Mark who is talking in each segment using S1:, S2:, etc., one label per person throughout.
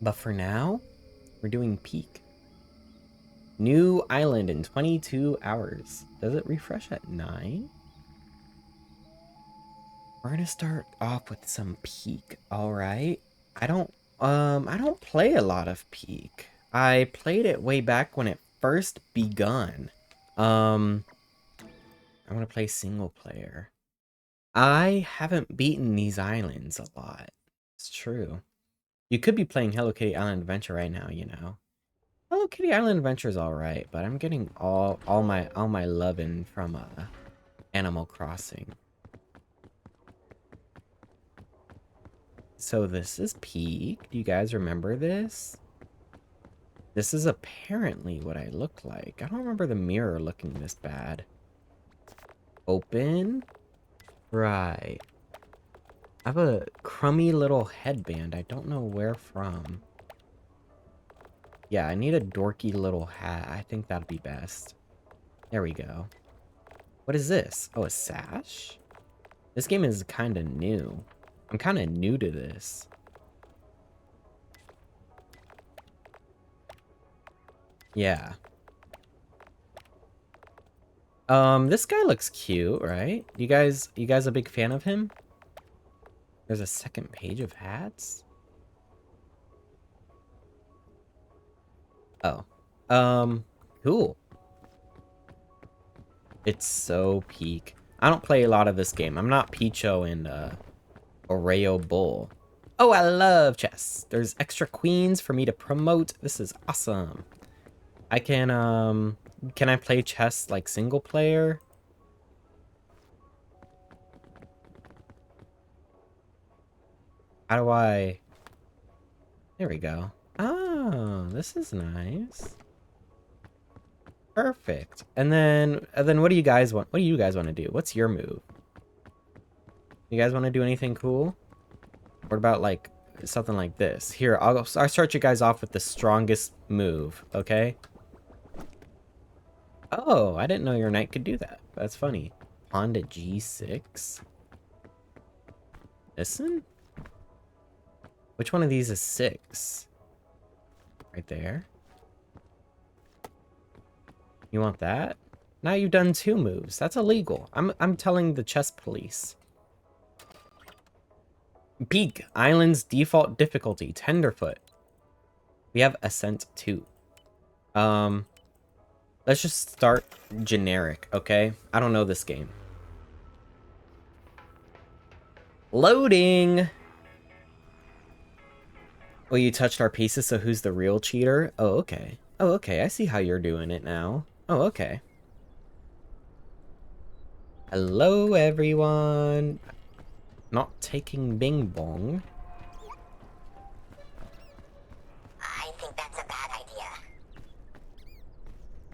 S1: But for now, we're doing peak. New island in 22 hours. Does it refresh at 9? We're gonna start off with some peak, alright? I don't play a lot of peak. I played it way back when it first begun. Um, I want to play single player. I haven't beaten these islands a lot. It's true. You could be playing Hello Kitty Island Adventure right now, you know. Hello Kitty Island Adventure is alright, but I'm getting all my lovin' from Animal Crossing. So this is peak. Do you guys remember this? This is apparently what I look like. I don't remember the mirror looking this bad. Open. Right. I have a crummy little headband. I don't know where from. Yeah, I need a dorky little hat. I think that'd be best. There we go. What is this? Oh, a sash? This game is kind of new. I'm kind of new to this. Yeah. This guy looks cute, right? You guys a big fan of him? There's a second page of hats? Oh. Cool. It's so peak. I don't play a lot of this game. I'm not Picho and Oreo Bull. Oh, I love chess. There's extra queens for me to promote. This is awesome. I can I play chess like single player? How do I? There we go. Oh, this is nice. Perfect. And then what do you guys want? What do you guys want to do? What's your move? You guys want to do anything cool? What about like something like this? Here, I'll start you guys off with the strongest move, okay? Oh, I didn't know your knight could do that. That's funny. Pawn to g6. Listen? Which one of these is 6? Right there. You want that? Now you've done 2 moves. That's illegal. I'm telling the chess police. Peak. Island's default difficulty. Tenderfoot. We have Ascent 2. Let's just start generic, okay? I don't know this game. Loading! Well, you touched our pieces, so who's the real cheater? Oh, okay. Oh, okay. I see how you're doing it now. Oh, okay. Hello, everyone. Not taking Bing Bong.
S2: I think that's a bad idea.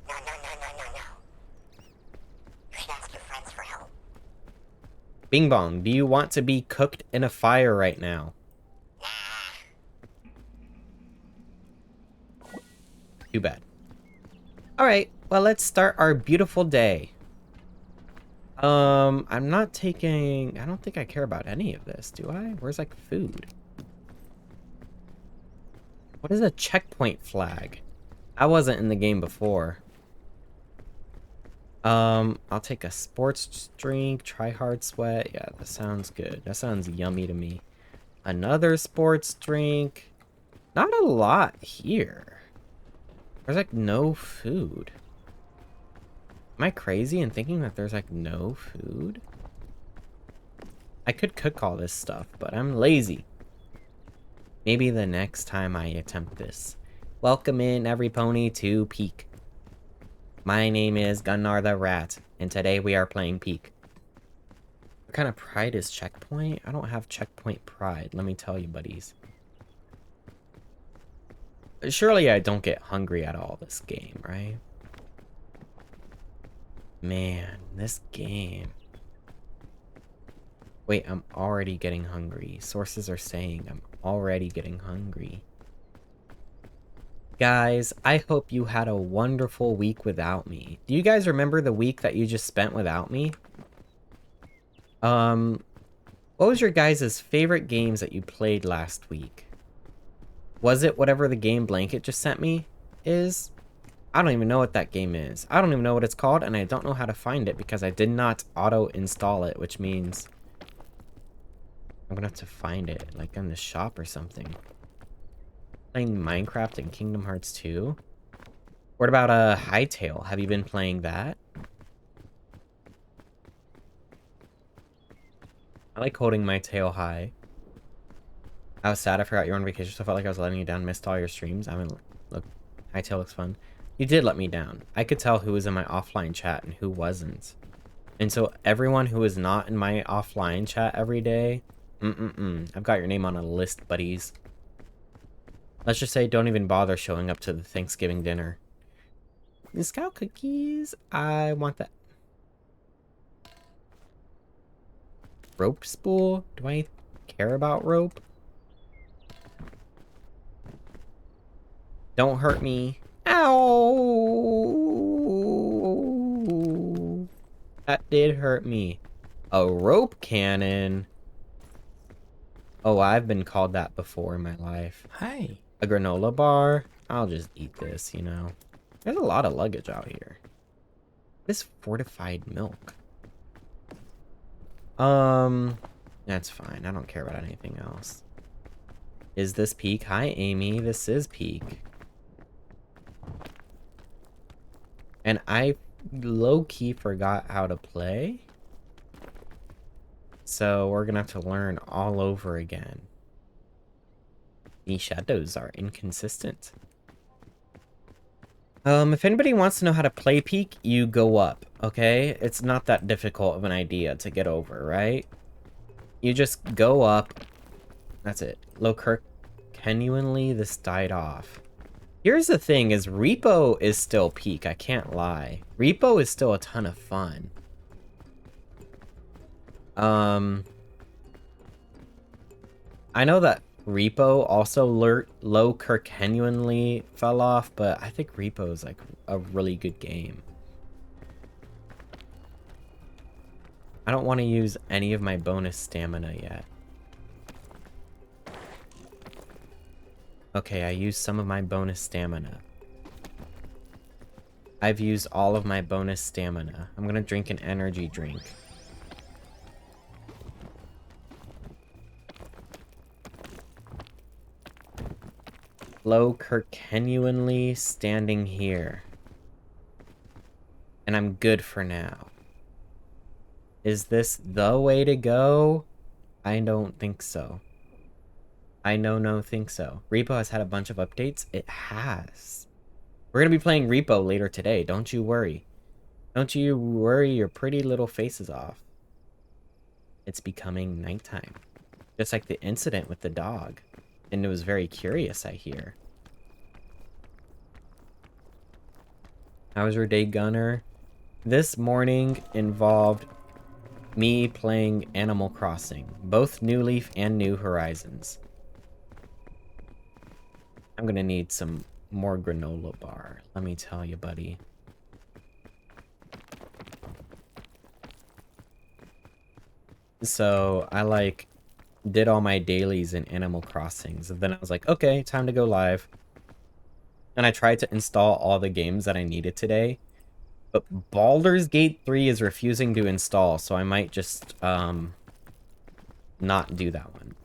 S2: No, no, no, no, no, no. You should ask your friends for help.
S1: Bing Bong, do you want to be cooked in a fire right now? Too bad. Alright, well, let's start our beautiful day. I'm not taking... I don't think I care about any of this, do I? Where's, like, food? What is a checkpoint flag? I wasn't in the game before. I'll take a sports drink, try hard sweat. Yeah, that sounds good. That sounds yummy to me. Another sports drink. Not a lot here. There's, like, no food. Am I crazy in thinking that there's, like, no food? I could cook all this stuff, but I'm lazy. Maybe the next time I attempt this. Welcome in, every pony, to Peak. My name is Gunnar the Rat, and today we are playing Peak. What kind of pride is checkpoint? I don't have checkpoint pride, let me tell you, buddies. Surely I don't get hungry at all this game, right? Man, this game. Wait, I'm already getting hungry. Sources are saying I'm already getting hungry. Guys, I hope you had a wonderful week without me. Do you guys remember the week that you just spent without me? What was your guys' favorite games that you played last week? Was it whatever the game Blanket just sent me is? I don't even know what that game is. I don't even know what it's called, and I don't know how to find it because I did not auto-install it, which means I'm gonna have to find it, like in the shop or something. Playing Minecraft and Kingdom Hearts 2? What about Hytale? Have you been playing that? I like holding my tail high. I was sad I forgot you were on vacation, so I felt like I was letting you down. Missed all your streams. I mean, look, Hytale looks fun. You did let me down. I could tell who was in my offline chat and who wasn't. And so everyone who is not in my offline chat every day, I've got your name on a list, buddies. Let's just say don't even bother showing up to the Thanksgiving dinner. The Scout cookies. I want that. Rope spool? Do I care about rope? Don't hurt me. Ow! That did hurt me. A rope cannon. Oh, I've been called that before in my life.
S3: Hi.
S1: A granola bar. I'll just eat this, you know. There's a lot of luggage out here. This fortified milk. That's fine. I don't care about anything else. Is this Peak? Hi, Amy. This is Peak. And I low-key forgot how to play. So we're gonna have to learn all over again. The shadows are inconsistent. If anybody wants to know how to play Peak, you go up, okay? It's not that difficult of an idea to get over, right? You just go up. That's it. Lowkirk, genuinely, this died off. Here's the thing, is Repo is still Peak, I can't lie. Repo is still a ton of fun. I know that Repo also Lowkirk genuinely fell off, but I think Repo is like a really good game. I don't want to use any of my bonus stamina yet. Okay, I used some of my bonus stamina. I've used all of my bonus stamina. I'm gonna drink an energy drink. Lowkirk genuinely standing here. And I'm good for now. Is this the way to go? I don't think so. I no think so. Repo has had a bunch of updates. It has. We're gonna be playing Repo later today. Don't you worry. Don't you worry your pretty little faces off. It's becoming nighttime. Just like the incident with the dog. And it was very curious, I hear. How was your day, Gunnar? This morning involved me playing Animal Crossing. Both New Leaf and New Horizons. I'm gonna need some more granola bar. Let me tell you, buddy. So, I did all my dailies in Animal Crossings. And then I was like, okay, time to go live. And I tried to install all the games that I needed today. But Baldur's Gate 3 is refusing to install, so I might just, not do that one.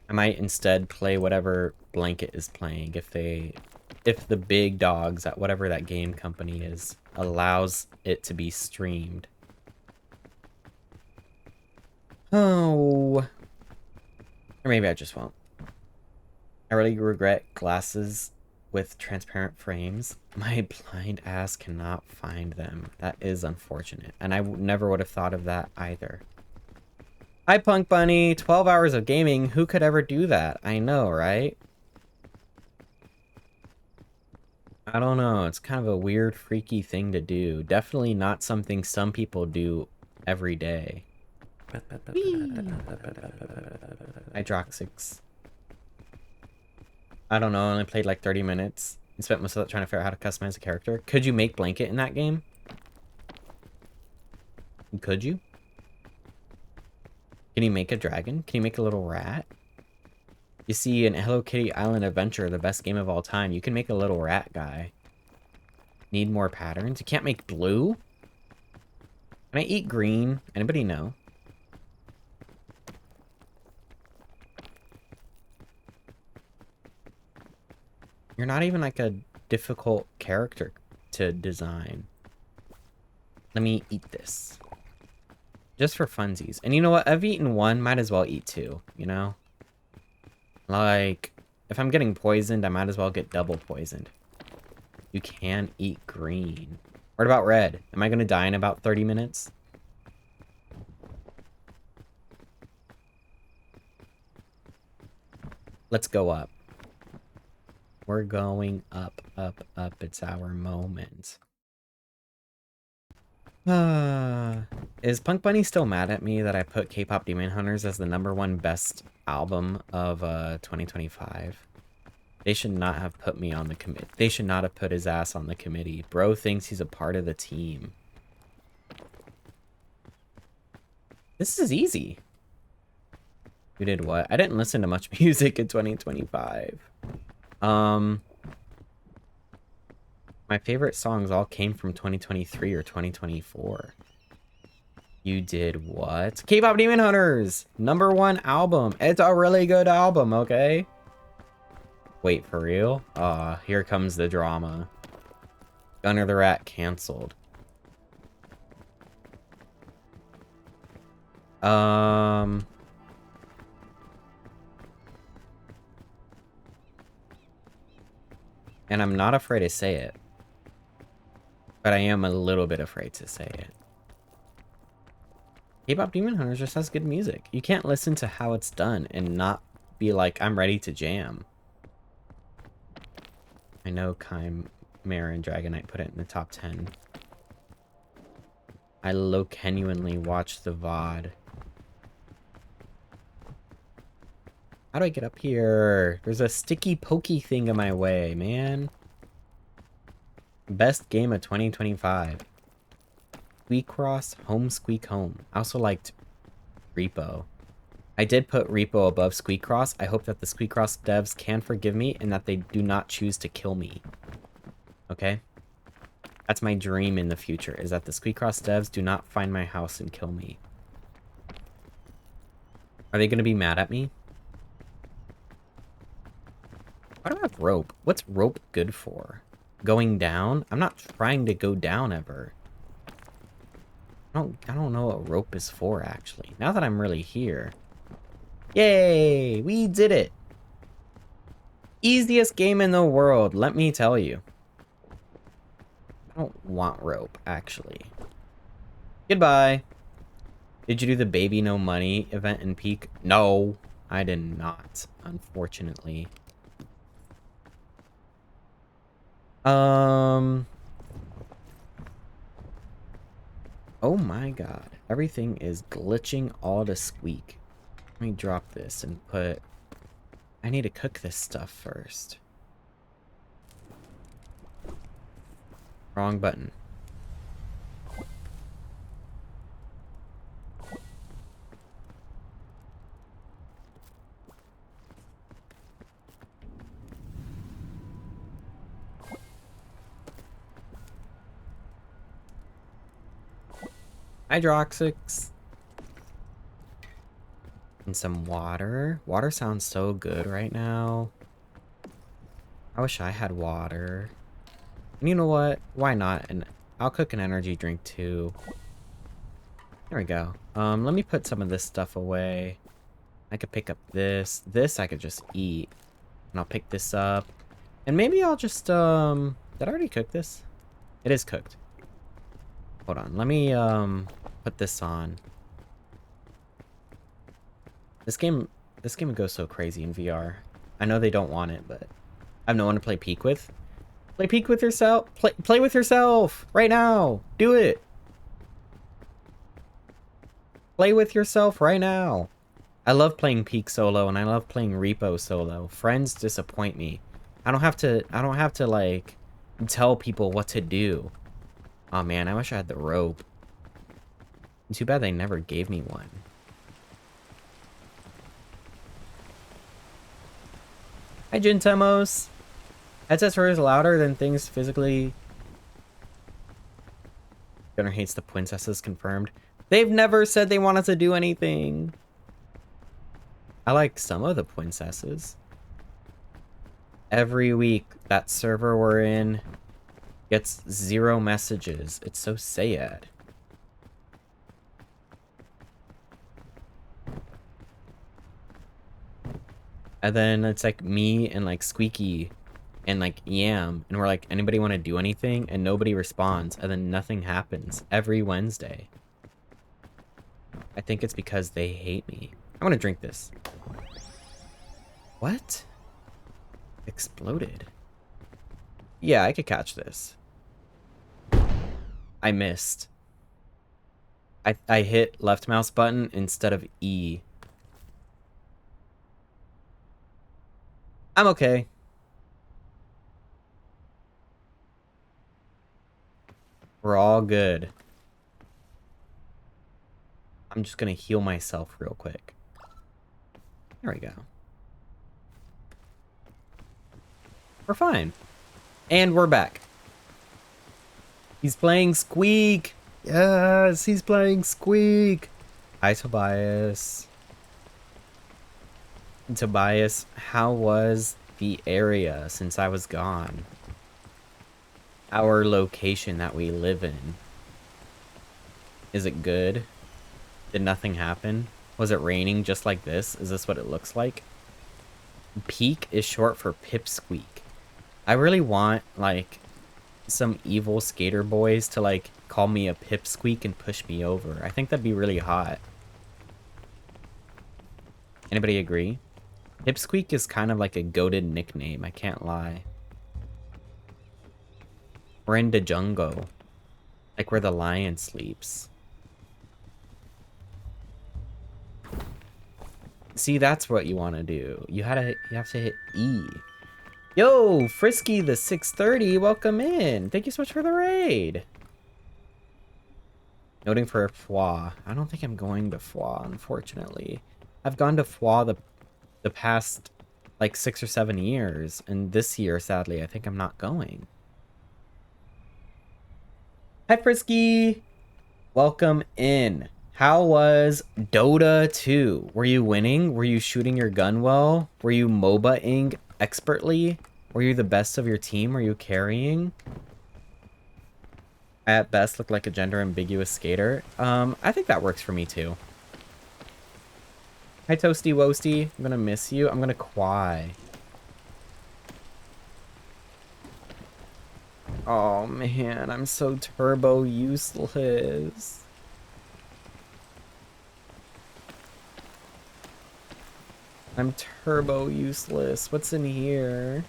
S1: I might instead play whatever Blanket is playing if the big dogs at whatever that game company is allows it to be streamed. Oh. Or maybe I just won't. I really regret glasses with transparent frames. My blind ass cannot find them. That is unfortunate. And I never would have thought of that either. Hi, Punk Bunny. 12 hours of gaming. Who could ever do that? I know, right? I don't know. It's kind of a weird, freaky thing to do. Definitely not something some people do every day. Hydroxics. I don't know. I only played like 30 minutes and spent most of that trying to figure out how to customize a character. Could you make Blanket in that game? Could you? Can you make a dragon? Can you make a little rat? You see, in Hello Kitty Island Adventure, the best game of all time, you can make a little rat guy. Need more patterns? You can't make blue? Can I eat green? Anybody know? You're not even like a difficult character to design. Let me eat this. Just for funsies. And you know what? I've eaten one, might as well eat two, you know? Like, if I'm getting poisoned, I might as well get double poisoned. You can eat green. What about red? Am I gonna die in about 30 minutes? Let's go up. We're going up, up, up. It's our moment. Is Punk Bunny still mad at me that I put K-Pop Demon Hunters as the #1 best album of 2025? They should not have put me on the committee. They should not have put his ass on the committee. Bro thinks he's a part of the team. This is easy. You did what? I didn't listen to much music in 2025. My favorite songs all came from 2023 or 2024. You did what? K-Pop Demon Hunters! #1 album. It's a really good album, okay? Wait, for real? Here comes the drama. Gunnar the Rat canceled. And I'm not afraid to say it. But I am a little bit afraid to say it. K-Pop Demon Hunters just has good music. You can't listen to how it's done and not be like, I'm ready to jam. I know Chimera and Dragonite put it in the top 10. I genuinely watched the VOD. How do I get up here? There's a sticky pokey thing in my way, man. Best game of 2025. Squeak Cross, Home Squeak Home. I also liked Repo. I did put Repo above Squeak Cross. I hope that the Squeak Cross devs can forgive me and that they do not choose to kill me. Okay? That's my dream in the future, is that the Squeak Cross devs do not find my house and kill me. Are they going to be mad at me? Why do I have rope? What's rope good for? Going down? I'm not trying to go down ever. I don't know what rope is for, actually. Now that I'm really here. Yay! We did it! Easiest game in the world, let me tell you. I don't want rope, actually. Goodbye. Did you do the baby no money event in Peak? No, I did not, unfortunately. Oh my god. Everything is glitching all to squeak. Let me drop this and put... I need to cook this stuff first. Wrong button. Hydroxics. And some water. Water sounds so good right now. I wish I had water. And you know what? Why not? And I'll cook an energy drink too. There we go. Let me put some of this stuff away. I could pick up this. This I could just eat. And I'll pick this up. And maybe I'll just, did I already cook this? It is cooked. Hold on. Let me, put this on. This game would go so crazy in VR. I know they don't want it, but I have no one to play Peak with. Play Peak with yourself. Play with yourself right now. Do it. Play with yourself right now. I love playing Peak solo and I love playing Repo solo. Friends disappoint me. I don't have to like tell people what to do. Oh man, I wish I had the rope. Too bad they never gave me one. Hi, Gintemos. Headset is louder than things physically. Gunnar hates the princesses, confirmed. They've never said they wanted to do anything. I like some of the princesses. Every week, that server we're in gets 0 messages. It's so sad. And then it's like me and like Squeaky and like Yam, and we're like, anybody want to do anything? And nobody responds, and then nothing happens every Wednesday. I think it's because they hate me. I'm gonna drink this. What? Exploded. Yeah, I could catch this. I missed. I hit left mouse button instead of E. I'm okay. We're all good. I'm just gonna heal myself real quick. There we go. We're fine. And we're back. He's playing Squeak. Yes, he's playing Squeak. Hi, Tobias. Tobias, how was the area since I was gone? Our location that we live in. Is it good? Did nothing happen? Was it raining just like this? Is this what it looks like? Peak is short for pipsqueak. I really want, like, some evil skater boys to, like, call me a pipsqueak and push me over. I think that'd be really hot. Anybody agree? Pipsqueak is kind of like a goated nickname, I can't lie. We're in the jungle. Like where the lion sleeps. See, that's what you want to do. You have to hit E. Yo, Frisky the 630, welcome in. Thank you so much for the raid. Noting for Foix. I don't think I'm going to Foix, unfortunately. I've gone to Foix the past like 6 or 7 years, and this year, sadly, I think I'm not going. Hi, Frisky. Welcome in. How was Dota 2? Were you winning? Were you shooting your gun well? Were you MOBA-ing expertly? Were you the best of your team? Were you carrying? I at best look like a gender-ambiguous skater. I think that works for me too. Hi, Toasty Woasty. I'm gonna miss you. I'm gonna cry. Oh man, I'm so turbo useless. I'm turbo useless. What's in here?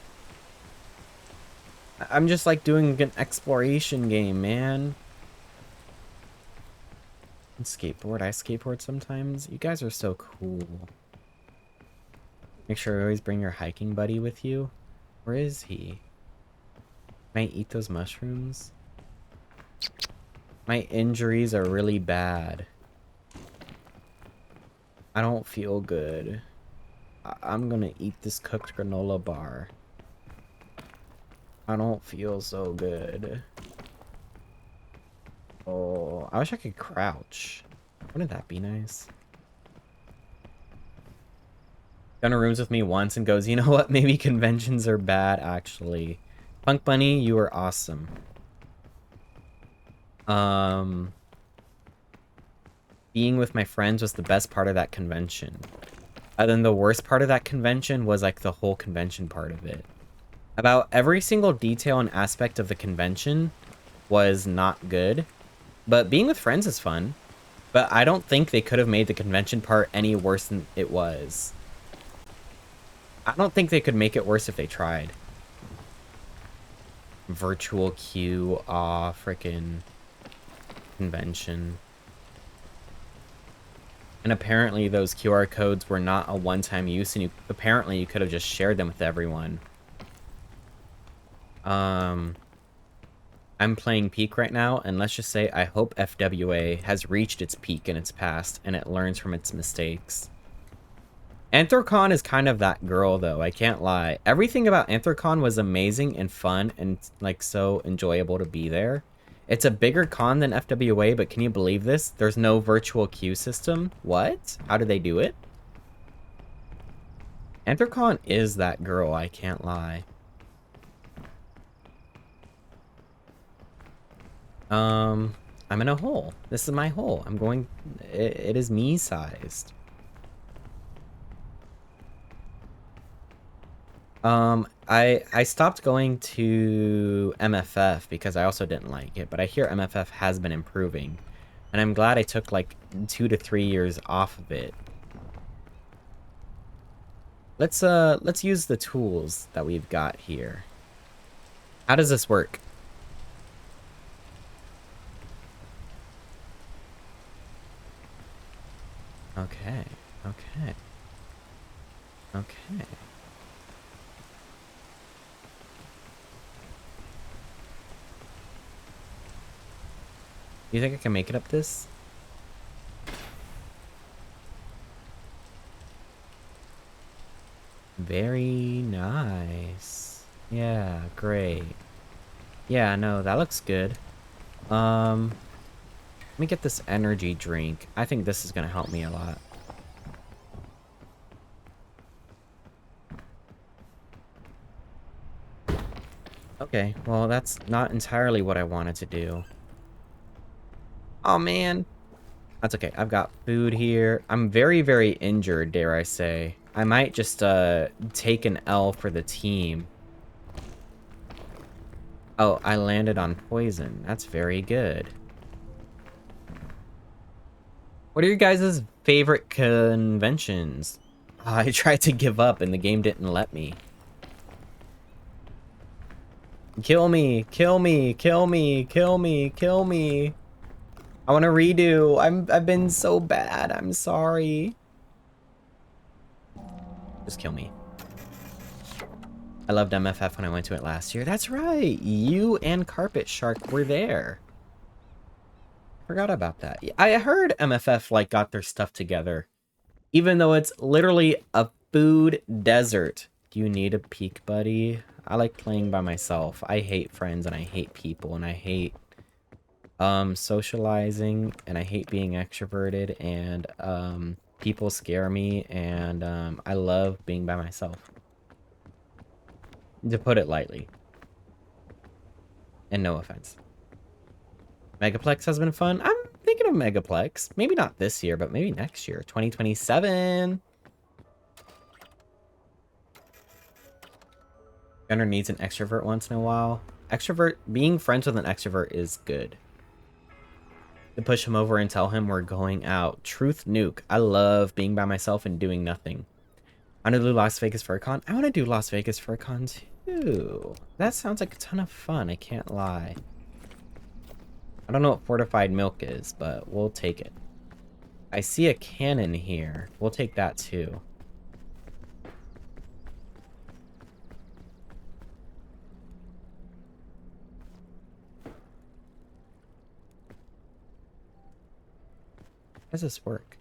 S1: I'm just like doing an exploration game, man. And skateboard. I skateboard sometimes. You guys are so cool. Make sure you always bring your hiking buddy with you. Where is he? Can I eat those mushrooms? My injuries are really bad. I don't feel good. I'm gonna eat this cooked granola bar. I don't feel so good. Oh, I wish I could crouch. Wouldn't that be nice? Gunnar rooms with me once and goes, you know what? Maybe conventions are bad, actually. Punk Bunny, you are awesome. Being with my friends was the best part of that convention. And then the worst part of that convention was like the whole convention part of it. About every single detail and aspect of the convention was not good. But being with friends is fun. But I don't think they could have made the convention part any worse than it was. I don't think they could make it worse if they tried. Virtual queue, frickin' convention. And apparently those QR codes were not a one-time use, and apparently you could have just shared them with everyone. I'm playing Peak right now, and let's just say I hope FWA has reached its peak in its past, and it learns from its mistakes. Anthrocon is kind of that girl, though. I can't lie. Everything about Anthrocon was amazing and fun and, like, so enjoyable to be there. It's a bigger con than FWA, but can you believe this? There's no virtual queue system. What? How do they do it? Anthrocon is that girl, I can't lie. I'm in a hole. This is my hole. I'm going... It is me-sized. I stopped going to MFF because I also didn't like it, but I hear MFF has been improving. And I'm glad I took like 2 to 3 years off of it. Let's use the tools that we've got here. How does this work? Okay, okay. Okay. You think I can make it up this? Very nice. Yeah, great. Yeah, no, that looks good. Let me get this energy drink. I think this is gonna help me a lot. Okay, well, that's not entirely what I wanted to do. Oh, man. That's okay. I've got food here. I'm very, very injured, dare I say. I might just, take an L for the team. Oh, I landed on poison. That's very good. What are your guys' favorite conventions? Oh, I tried to give up and the game didn't let me. Kill me, kill me, kill me, kill me, kill me. I want to redo. I've been so bad. I'm sorry. Just kill me. I loved MFF when I went to it last year. That's right. You and Carpet Shark were there. Forgot about that. I heard MFF like got their stuff together. Even though it's literally a food desert. Do you need a peak buddy? I like playing by myself. I hate friends and I hate people and I hate socializing and I hate being extroverted and people scare me and I love being by myself. To put it lightly. And no offense. Megaplex has been fun. I'm thinking of Megaplex. Maybe not this year, but maybe next year. 2027. Gunnar needs an extrovert once in a while. Being friends with an extrovert is good. To push him over and tell him we're going out. Truth nuke. I love being by myself and doing nothing. I want to do Las Vegas FurCon. I want to do Las Vegas FurCon too. That sounds like a ton of fun. I can't lie. I don't know what fortified milk is, but we'll take it. I see a cannon here. We'll take that too. How does this work?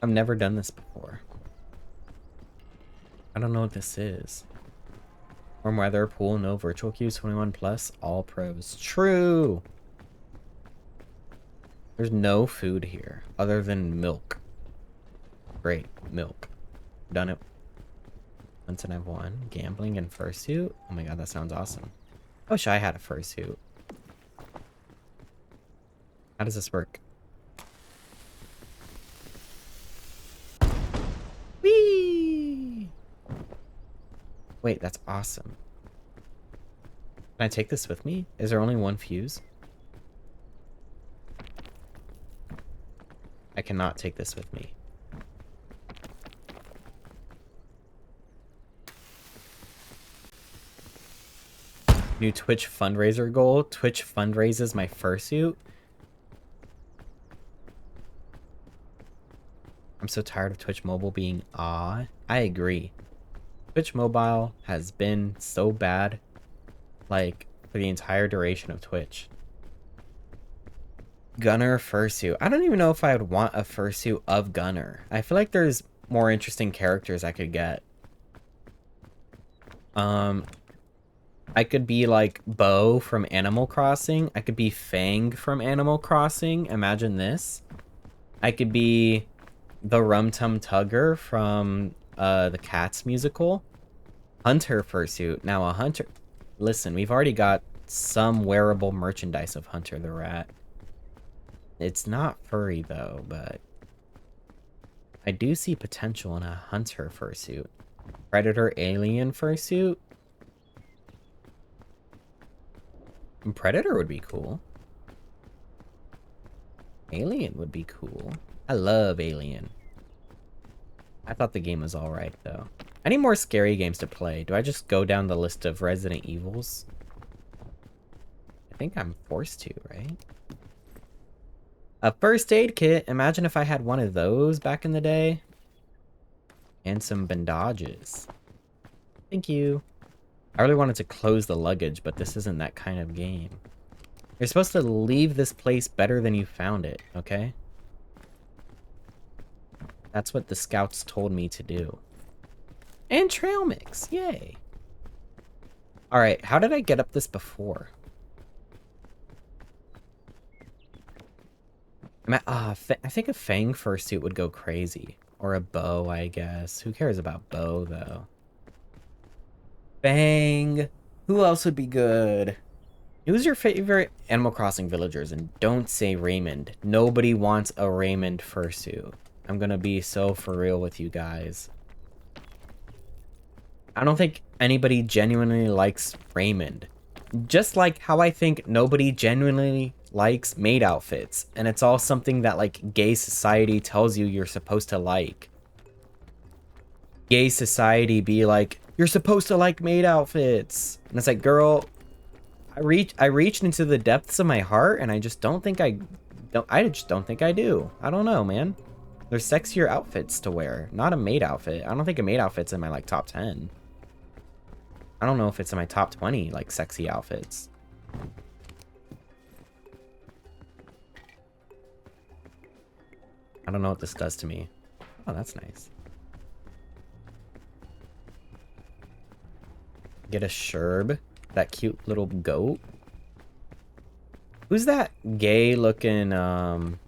S1: I've never done this before. I don't know what this is. Warm weather, pool, no virtual queues, 21 plus, all pros. True! There's no food here other than milk. Great, milk. Done it. Once and I've won. Gambling and fursuit? Oh my god, that sounds awesome. I wish I had a fursuit. How does this work? Whee! Wait, that's awesome. Can I take this with me? Is there only one fuse? I cannot take this with me. New Twitch fundraiser goal. Twitch fundraises my fursuit. I'm so tired of Twitch Mobile being I agree. Twitch Mobile has been so bad, like, for the entire duration of Twitch. Gunnar fursuit. I don't even know if I would want a fursuit of Gunnar. I feel like there's more interesting characters I could get. Um, I could be like Bo from Animal Crossing. I could be Fang from Animal Crossing. Imagine this. I could be the Rum Tum Tugger from the Cats musical. Hunter fursuit. Now a hunter. Listen, we've already got some wearable merchandise of Hunter the Rat. It's not furry though, but I do see potential in a hunter fursuit. Predator alien fursuit. Predator would be cool. Alien would be cool. I love Alien. I thought the game was alright though. I need more scary games to play. Do I just go down the list of Resident Evils? I think I'm forced to, right? A first aid kit. Imagine if I had one of those back in the day. And some bandages. Thank you. I really wanted to close the luggage, but this isn't that kind of game. You're supposed to leave this place better than you found it, okay? That's what the scouts told me to do. And trail mix, yay. Alright, how did I get up this before? I think a Fang fursuit would go crazy. Or a bow, I guess. Who cares about bow, though? Fang! Who else would be good? Who's your favorite Animal Crossing villagers? And don't say Raymond. Nobody wants a Raymond fursuit. I'm gonna be so for real with you guys. I don't think anybody genuinely likes Raymond. Just like how I think nobody genuinely likes maid outfits. And it's all something that, like, gay society tells you you're supposed to like. Gay society be like, you're supposed to like maid outfits. And it's like, girl, I reached into the depths of my heart, and I just don't think I do. I don't know, man. There's sexier outfits to wear, not a maid outfit. I don't think a maid outfit's in my, like, top 10. I don't know if it's in my top 20, like, sexy outfits. I don't know what this does to me. Oh, that's nice. Get a Sherb. That cute little goat. Who's that gay looking, I'm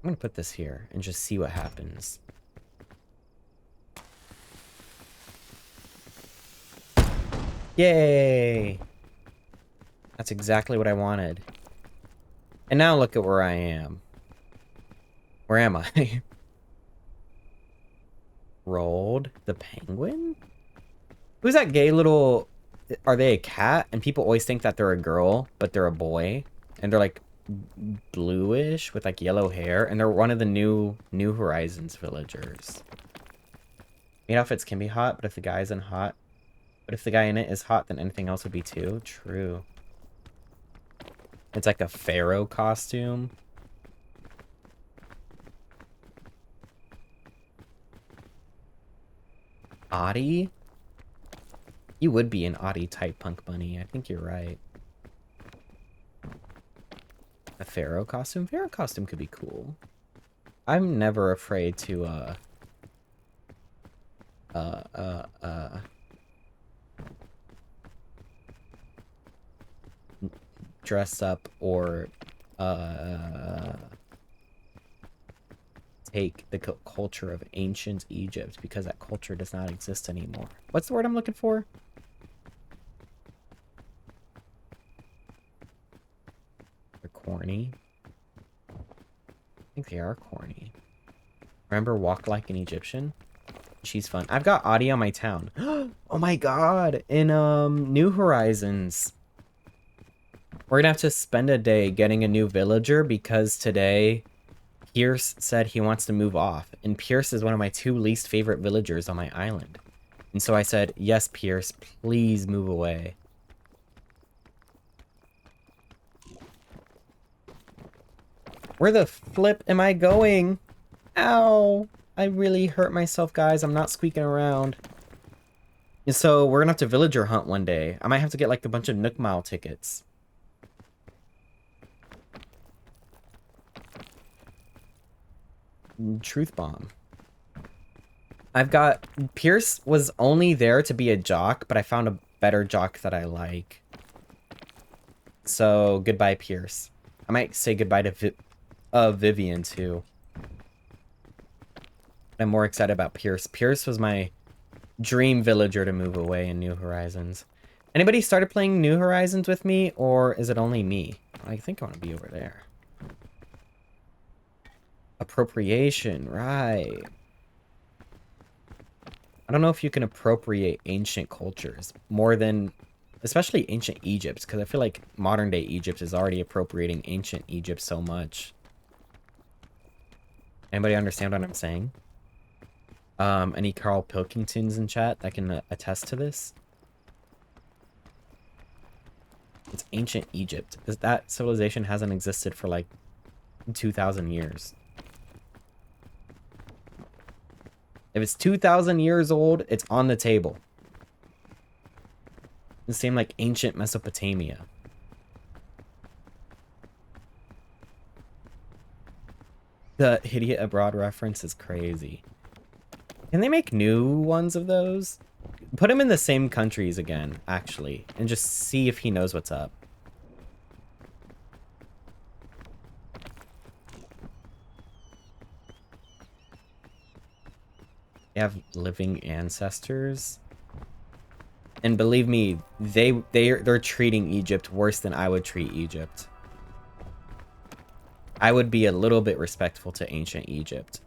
S1: gonna put this here and just see what happens. Yay! That's exactly what I wanted. And now look at where I am. Where am I? Rolled the penguin? Who's that gay little... Are they a cat? And people always think that they're a girl, but they're a boy. And they're like bluish with like yellow hair. And they're one of the New Horizons villagers. Maid outfits can be hot, but if the guy isn't hot... But if the guy in it is hot, then anything else would be too. True. It's like a pharaoh costume. Audie? You would be an Audie type punk bunny. I think you're right. A pharaoh costume? Pharaoh costume could be cool. I'm never afraid to, dress up or, take the culture of ancient Egypt, because that culture does not exist anymore. What's the word I'm looking for? They're corny. I think they are corny. Remember Walk Like an Egyptian? She's fun. I've got Audie on my town. Oh my god! In New Horizons. We're gonna have to spend a day getting a new villager because today Pierce said he wants to move off, and Pierce is one of my 2 least favorite villagers on my island. And so I said, yes, Pierce, please move away. Where the flip am I going? Ow! I really hurt myself, guys. I'm not squeaking around. So we're gonna have to villager hunt one day. I might have to get like a bunch of Nook Mile tickets. Truth bomb. I've got... Pierce was only there to be a jock, but I found a better jock that I like. So, goodbye, Pierce. I might say goodbye to Vivian, too. I'm more excited about Pierce. Pierce was my dream villager to move away in New Horizons. Anybody started playing New Horizons with me, or is it only me? I think I want to be over there. Appropriation, right. I don't know if you can appropriate ancient cultures more than, especially ancient Egypt, because I feel like modern day Egypt is already appropriating ancient Egypt so much. Anybody understand what I'm saying? Any Carl Pilkingtons in chat that can attest to this? It's ancient Egypt. That civilization hasn't existed for like 2,000 years. If it's 2,000 years old, it's on the table. The same like ancient Mesopotamia. The Idiot Abroad reference is crazy. Can they make new ones of those? Put him in the same countries again, actually, and just see if he knows what's up. They have living ancestors. And believe me, they're treating Egypt worse than I would treat Egypt. I would be a little bit respectful to ancient Egypt.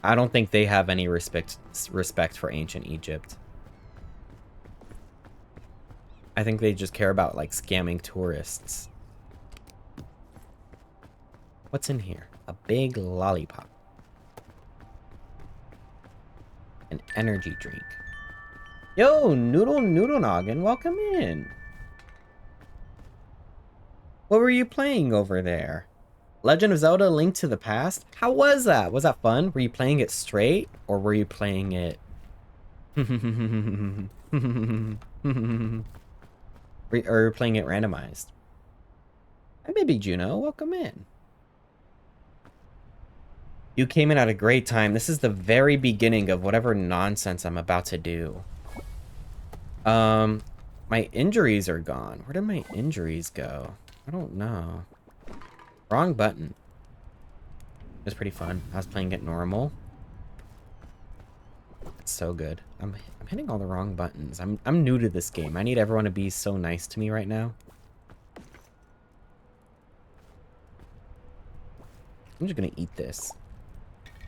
S1: I don't think they have any respect for ancient Egypt. I think they just care about like scamming tourists. What's in here? A big lollipop. An energy drink. Yo, Noodle Noggin, welcome in. What were you playing over there? Legend of Zelda: Link to the Past? How was that? Was that fun? Were you playing it straight? Or were you playing it... or were you playing it randomized? Hi, baby Juno. Welcome in. You came in at a great time. This is the very beginning of whatever nonsense I'm about to do. My injuries are gone. Where did my injuries go? I don't know. Wrong button. It was pretty fun. I was playing it normal. It's so good. I'm hitting all the wrong buttons. I'm new to this game. I need everyone to be so nice to me right now. I'm just gonna eat this.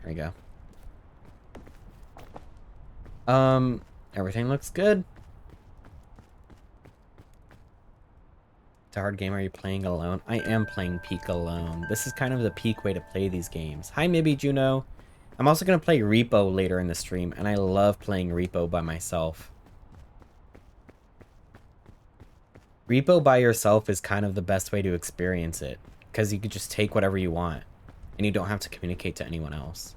S1: There we go. Everything looks good. It's a hard game. Are you playing alone? I am playing Peak alone. This is kind of the peak way to play these games. Hi, Mibby Juno. I'm also going to play Repo later in the stream, and I love playing Repo by myself. Repo by yourself is kind of the best way to experience it, because you could just take whatever you want, and you don't have to communicate to anyone else.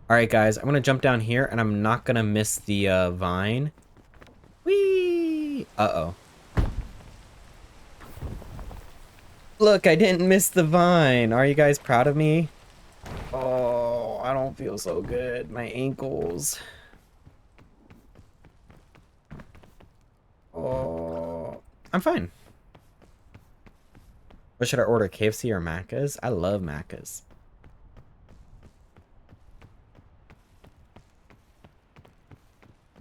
S1: Alright, guys, I'm going to jump down here, and I'm not going to miss the vine. Whee! Uh-oh. Look, I didn't miss the vine. Are you guys proud of me? Oh, I don't feel so good. My ankles. Oh, I'm fine. What should I order, KFC or Macca's? I love Macca's.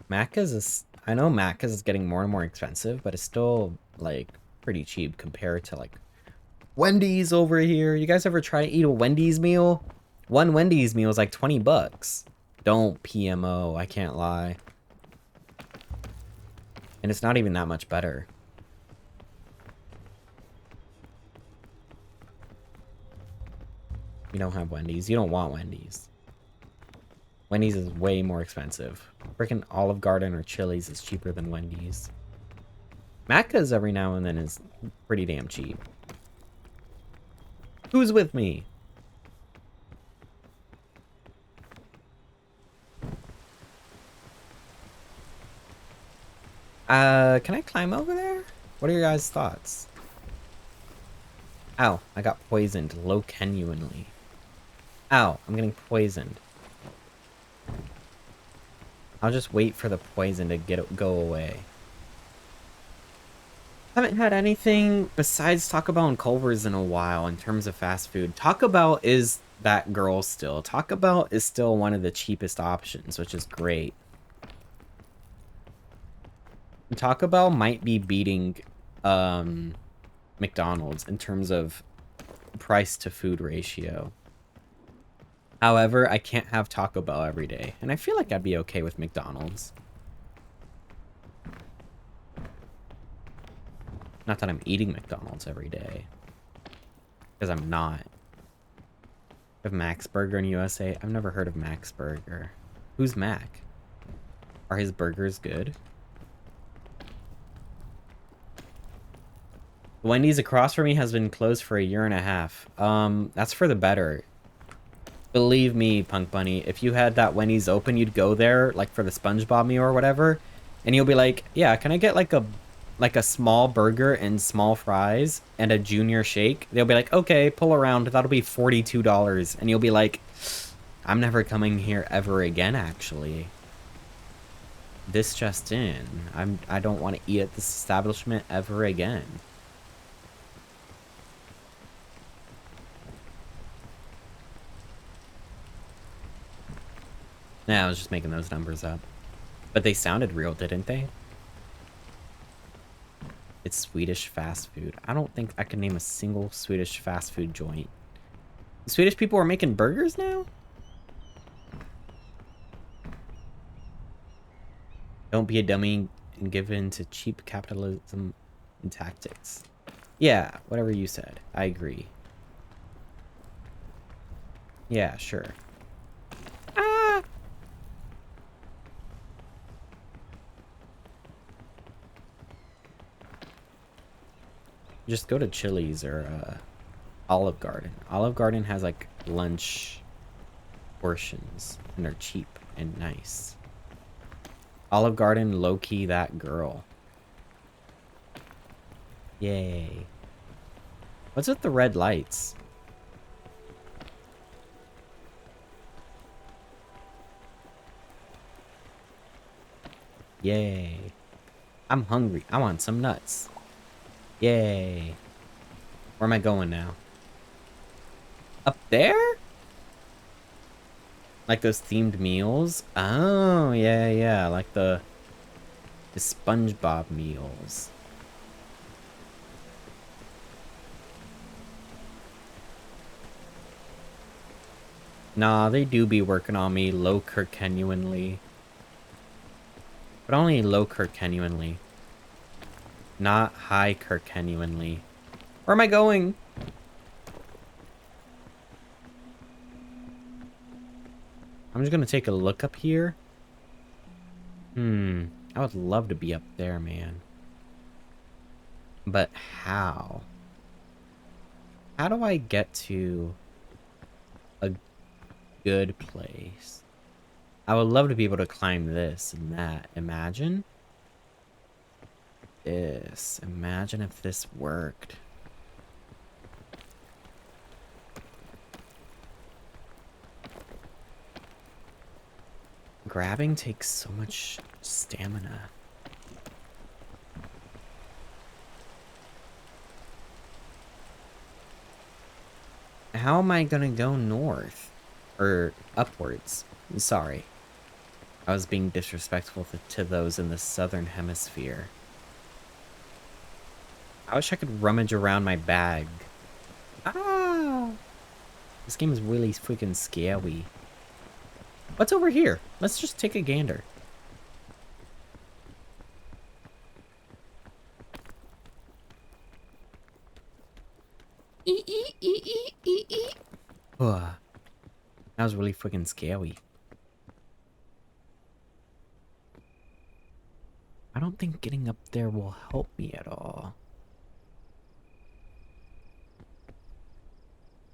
S1: Macca's is... I know Macca's is getting more and more expensive, but it's still, like, pretty cheap compared to, like, Wendy's over here. You guys ever try to eat a Wendy's meal? One Wendy's meal is like 20 bucks. Don't PMO, I can't lie. And it's not even that much better. You don't have Wendy's. You don't want Wendy's. Wendy's is way more expensive. Freaking Olive Garden or Chili's is cheaper than Wendy's. Macca's every now and then is pretty damn cheap. Who's with me? Can I climb over there? What are your guys' thoughts? Ow, I got poisoned low genuinely. Ow, I'm getting poisoned. I'll just wait for the poison to go away. Haven't had anything besides Taco Bell and Culver's in a while in terms of fast food. Taco Bell is that girl still. Taco Bell is still one of the cheapest options, which is great. Taco Bell might be beating McDonald's in terms of price to food ratio. However, I can't have Taco Bell every day, and I feel like I'd be okay with McDonald's. Not that I'm eating McDonald's every day, because I'm not. Of Max Burger in USA? I've never heard of Max Burger. Who's Mac? Are his burgers good? The Wendy's across from me has been closed for 1.5 years. That's for the better. Believe me, Punk Bunny, if you had that Wendy's open, you'd go there, like for the SpongeBob meal or whatever, and you'll be like, yeah, can I get like a small burger and small fries and a junior shake? They'll be like, okay, pull around, that'll be $42. And you'll be like, I'm never coming here ever again, actually. This just in. I don't want to eat at this establishment ever again. Nah, I was just making those numbers up. But they sounded real, didn't they? It's Swedish fast food. I don't think I can name a single Swedish fast food joint. The Swedish people are making burgers now? Don't be a dummy and give in to cheap capitalism and tactics. Yeah, whatever you said. I agree. Yeah, sure. Ah! Just go to Chili's or Olive Garden. Olive Garden has like lunch portions and they're cheap and nice. Olive Garden, low-key that girl. Yay. What's with the red lights? Yay. I'm hungry. I want some nuts. Yay. Where am I going now? Up there? Like those themed meals? Oh, yeah, yeah. Like the SpongeBob meals. Nah, they do be working on me low Kirkenuanly. But only low Kirkenuanly. Not high Kirkenuanly. Where am I going? I'm just gonna take a look up here. I would love to be up there, man. But how? How do I get to a good place? I would love to be able to climb this and that. Imagine this. Imagine if this worked. Grabbing takes so much stamina. How am I gonna go north? Or upwards? Sorry. I was being disrespectful to those in the southern hemisphere. I wish I could rummage around my bag. Ah! This game is really freaking scary. What's over here? Let's just take a gander. Ugh. That was really freaking scary. I don't think getting up there will help me at all.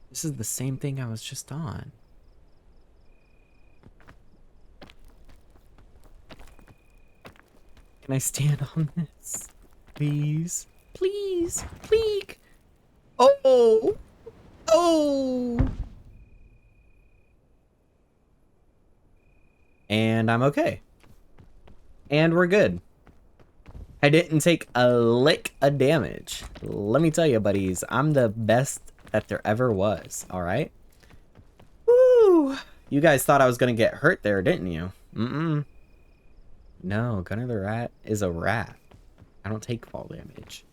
S1: This is the same thing I was just on. Can I stand on this? Please. Please. Please. Oh. Oh. And I'm okay. And we're good. I didn't take a lick of damage. Let me tell you, buddies, I'm the best that there ever was, alright? Woo! You guys thought I was gonna get hurt there, didn't you? Mm-mm. No, Gunnar the Rat is a rat. I don't take fall damage.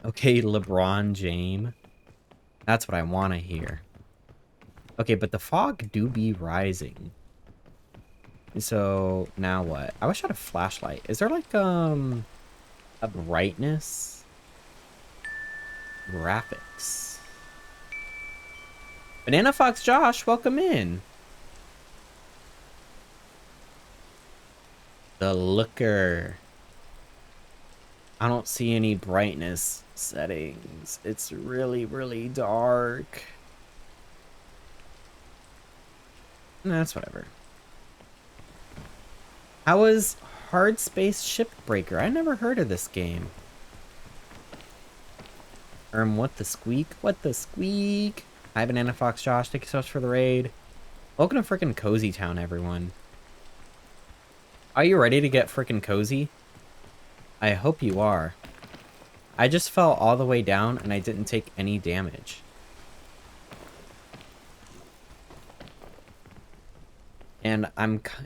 S1: Okay, LeBron James. That's what I want to hear. Okay, but the fog do be rising. So, now what? I wish I had a flashlight. Is there like, a brightness? Graphics. Banana Fox Josh, welcome in. The looker. I don't see any brightness settings. It's really, really dark. That's whatever. How is Hard Space Shipbreaker? I never heard of this game. What the squeak? What the squeak? Hi, Banana Fox Josh. Thank you so much for the raid. Welcome to frickin' Cozy Town, everyone. Are you ready to get frickin' cozy? I hope you are. I just fell all the way down and I didn't take any damage. And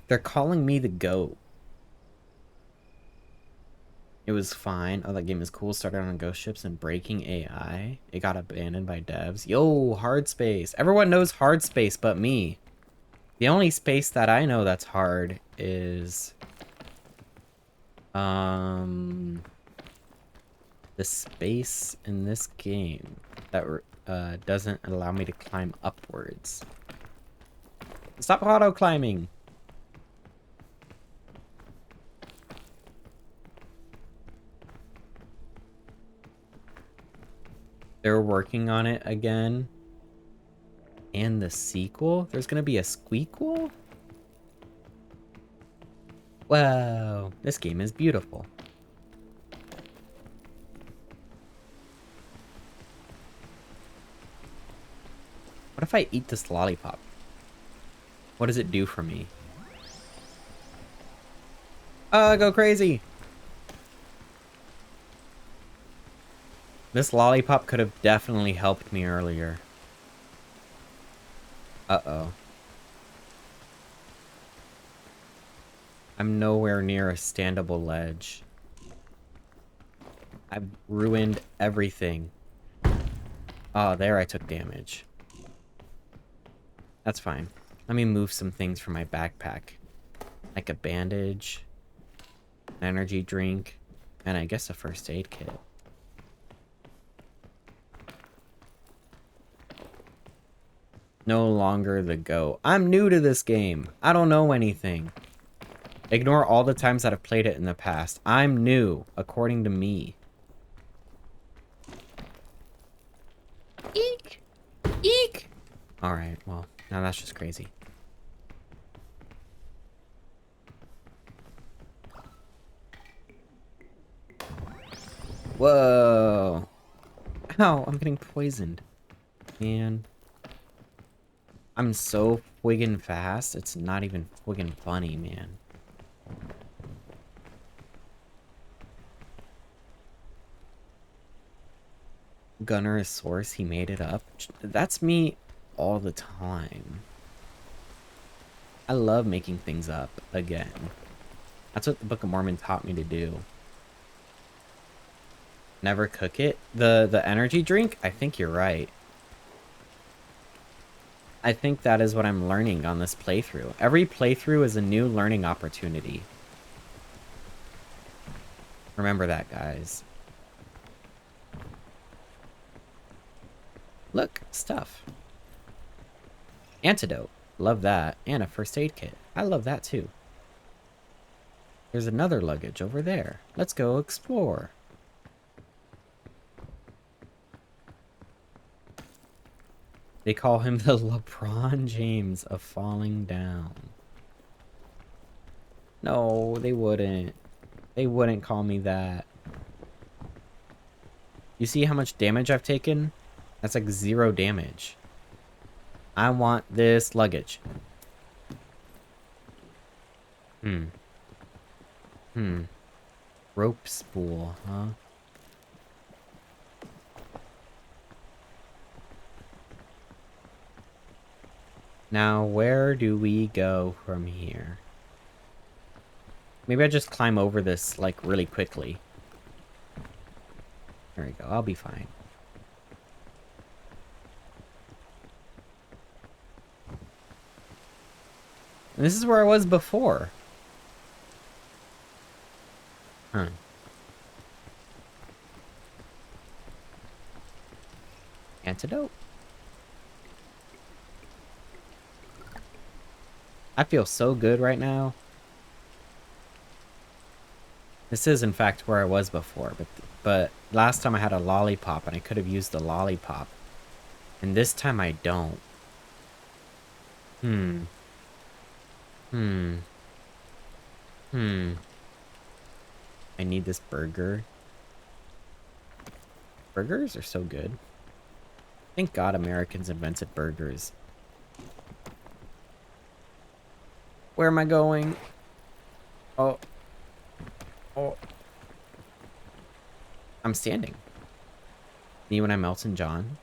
S1: they're calling me the GOAT. It was fine. Oh, that game is cool. Started on ghost ships and breaking AI. It got abandoned by devs. Yo, hard space. Everyone knows hard space but me. The only space that I know that's hard is... the space in this game that doesn't allow me to climb upwards. Stop auto climbing. They're working on it again. And the sequel? There's gonna be a squeakquel? Wow, this game is beautiful. What if I eat this lollipop? What does it do for me? Go crazy! This lollipop could have definitely helped me earlier. Uh-oh. I'm nowhere near a standable ledge. I've ruined everything. Oh, there I took damage. That's fine. Let me move some things from my backpack. Like a bandage, an energy drink, and I guess a first aid kit. No longer the GOAT. I'm new to this game. I don't know anything. Ignore all the times that I've played it in the past. I'm new, according to me. Eek! Eek! Alright, well, now that's just crazy. Whoa! Ow, I'm getting poisoned. Man. I'm so friggin' fast, it's not even friggin' funny, man. Gunnar is source, he made it up. That's me all the time. I love making things up again. That's what the Book of Mormon taught me to do. Never cook it. The energy drink, I think you're right. I think that is what I'm learning on this playthrough. Every playthrough is a new learning opportunity. Remember that, guys. Look, stuff. Antidote. Love that. And a first aid kit. I love that too. There's another luggage over there. Let's go explore. They call him the LeBron James of falling down. No, they wouldn't. They wouldn't call me that. You see how much damage I've taken? That's like 0 damage. I want this luggage. Hmm. Hmm. Rope spool, huh? Now, where do we go from here? Maybe I just climb over this, like, really quickly. There we go. I'll be fine. And this is where I was before. Huh. Antidote? I feel so good right now. This is, in fact, where I was before, but last time I had a lollipop, and I could have used the lollipop. And this time I don't. Hmm. Hmm. Hmm. I need this burger. Burgers are so good. Thank God Americans invented burgers. Where am I going? Oh. Oh. I'm standing. Me when I'm Elton John.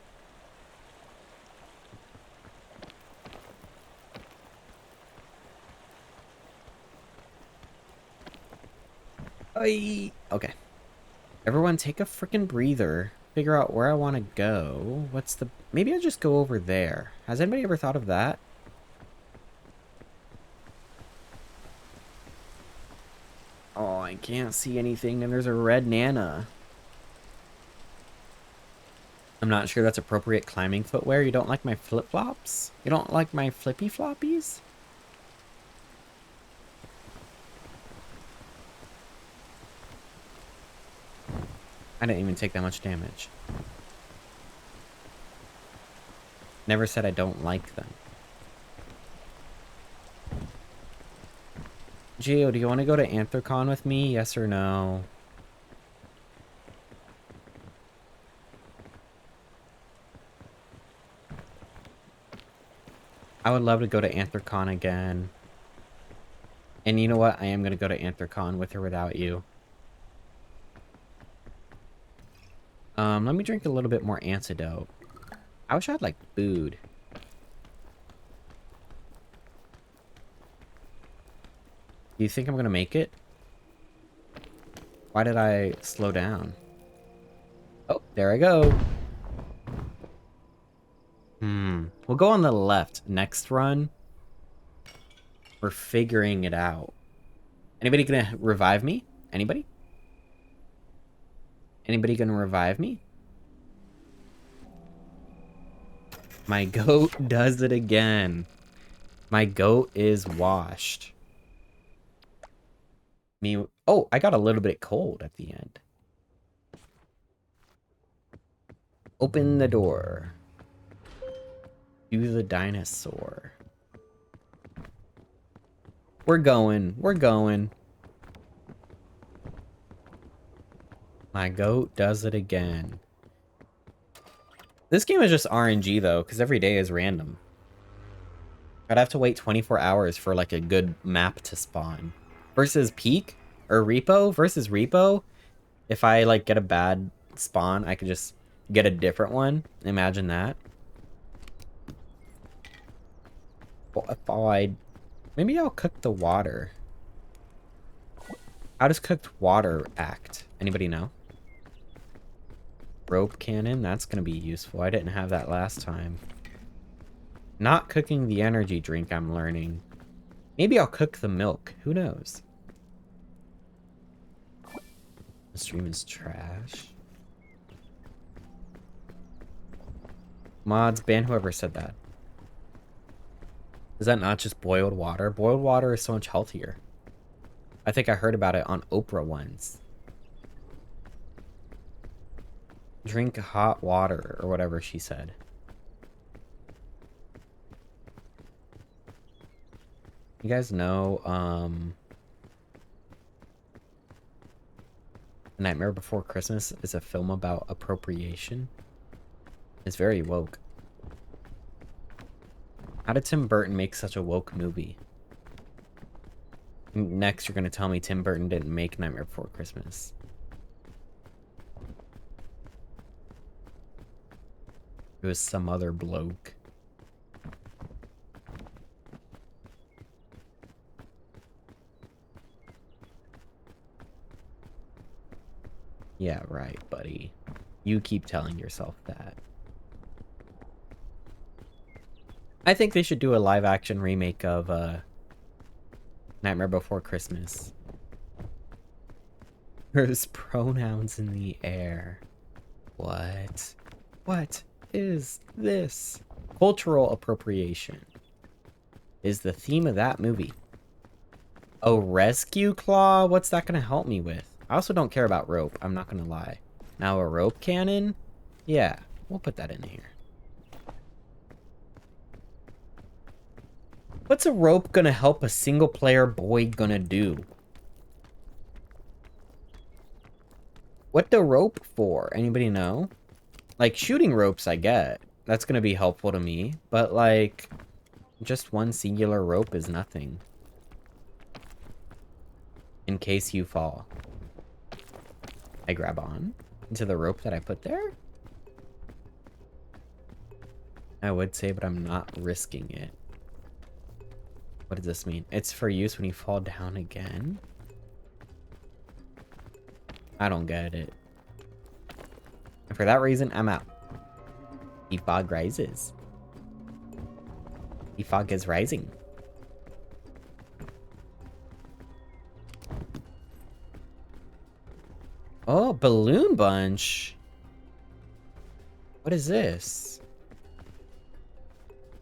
S1: Okay. Everyone take a freaking breather. Figure out where I want to go. What's the... Maybe I'll just go over there. Has anybody ever thought of that? Oh, I can't see anything, and there's a red Nana. I'm not sure that's appropriate climbing footwear. You don't like my flip-flops? You don't like my flippy-floppies? I didn't even take that much damage. Never said I don't like them. Gio, do you want to go to Anthrocon with me? Yes or no? I would love to go to Anthrocon again. And you know what? I am going to go to Anthrocon with or without you. Let me drink a little bit more antidote. I wish I had, like, food. Do you think I'm going to make it? Why did I slow down? Oh, there I go. We'll go on the left next run. We're figuring it out. Anybody gonna revive me? Anybody? Anybody gonna revive me? My goat does it again. My goat is washed. Me. Oh, I got a little bit cold at the end. Open the door. Do the dinosaur. We're going. We're going. My goat does it again. This game is just RNG though, because every day is random. I'd have to wait 24 hours for like a good map to spawn. Versus Peak or Repo versus Repo. If I like get a bad spawn, I could just get a different one. Imagine that. Well, if I... Maybe I'll cook the water. How does cooked water act? Anybody know? Rope cannon? That's going to be useful. I didn't have that last time. Not cooking the energy drink, I'm learning. Maybe I'll cook the milk. Who knows? The stream is trash. Mods, ban whoever said that. Is that not just boiled water? Boiled water is so much healthier. I think I heard about it on Oprah once. Drink hot water, or whatever she said. You guys know, The Nightmare Before Christmas is a film about appropriation. It's very woke. How did Tim Burton make such a woke movie? Next, you're going to tell me Tim Burton didn't make Nightmare Before Christmas. It was some other bloke. Yeah, right, buddy. You keep telling yourself that. I think they should do a live-action remake of Nightmare Before Christmas. There's pronouns in the air. What? What is this? Cultural appropriation is the theme of that movie. Oh, rescue claw? What's that gonna help me with? I also don't care about rope, I'm not gonna lie. Now a rope cannon? Yeah, we'll put that in here. What's a rope gonna help a single player boy gonna do? What the rope for? Anybody know? Like, shooting ropes I get. That's gonna be helpful to me. But, like, just one singular rope is nothing. In case you fall. I grab on into the rope that I put there? I would say, but I'm not risking it. What does this mean? It's for use when you fall down again? I don't get it. And for that reason, I'm out. The fog rises. The fog is rising. Oh, balloon bunch. What is this?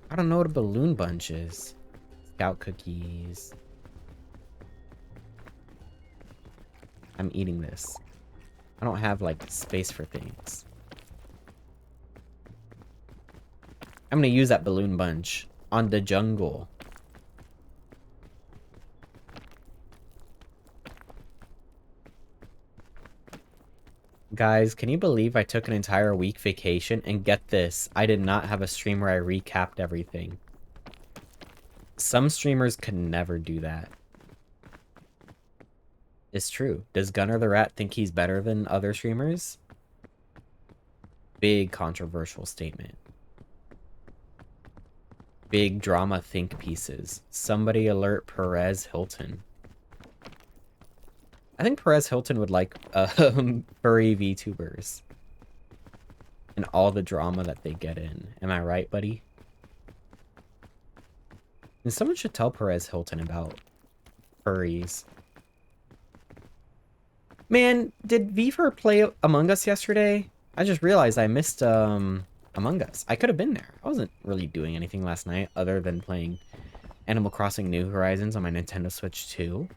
S1: I don't know what a balloon bunch is. Scout cookies. I'm eating this. I don't have, like, space for things. I'm gonna use that balloon bunch on the jungle. Guys, can you believe I took an entire week vacation? And get this, I did not have a stream where I recapped everything. Some streamers could never do that. It's true. Does Gunnar the Rat think he's better than other streamers? Big controversial statement. Big drama think pieces. Somebody alert Perez Hilton. I think Perez Hilton would like furry VTubers. And all the drama that they get in. Am I right, buddy? And someone should tell Perez Hilton about furries. Man, did Viver play Among Us yesterday? I just realized I missed Among Us. I could have been there. I wasn't really doing anything last night other than playing Animal Crossing New Horizons on my Nintendo Switch 2.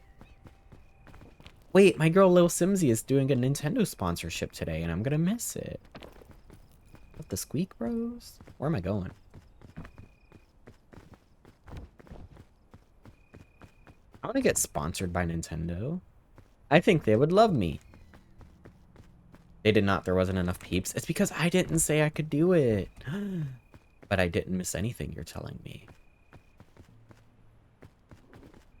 S1: Wait, my girl Lil Simsy is doing a Nintendo sponsorship today, and I'm gonna miss it. What, the Squeak Bros? Where am I going? I want to get sponsored by Nintendo. I think they would love me. They did not. There wasn't enough peeps. It's because I didn't say I could do it. But I didn't miss anything, you're telling me.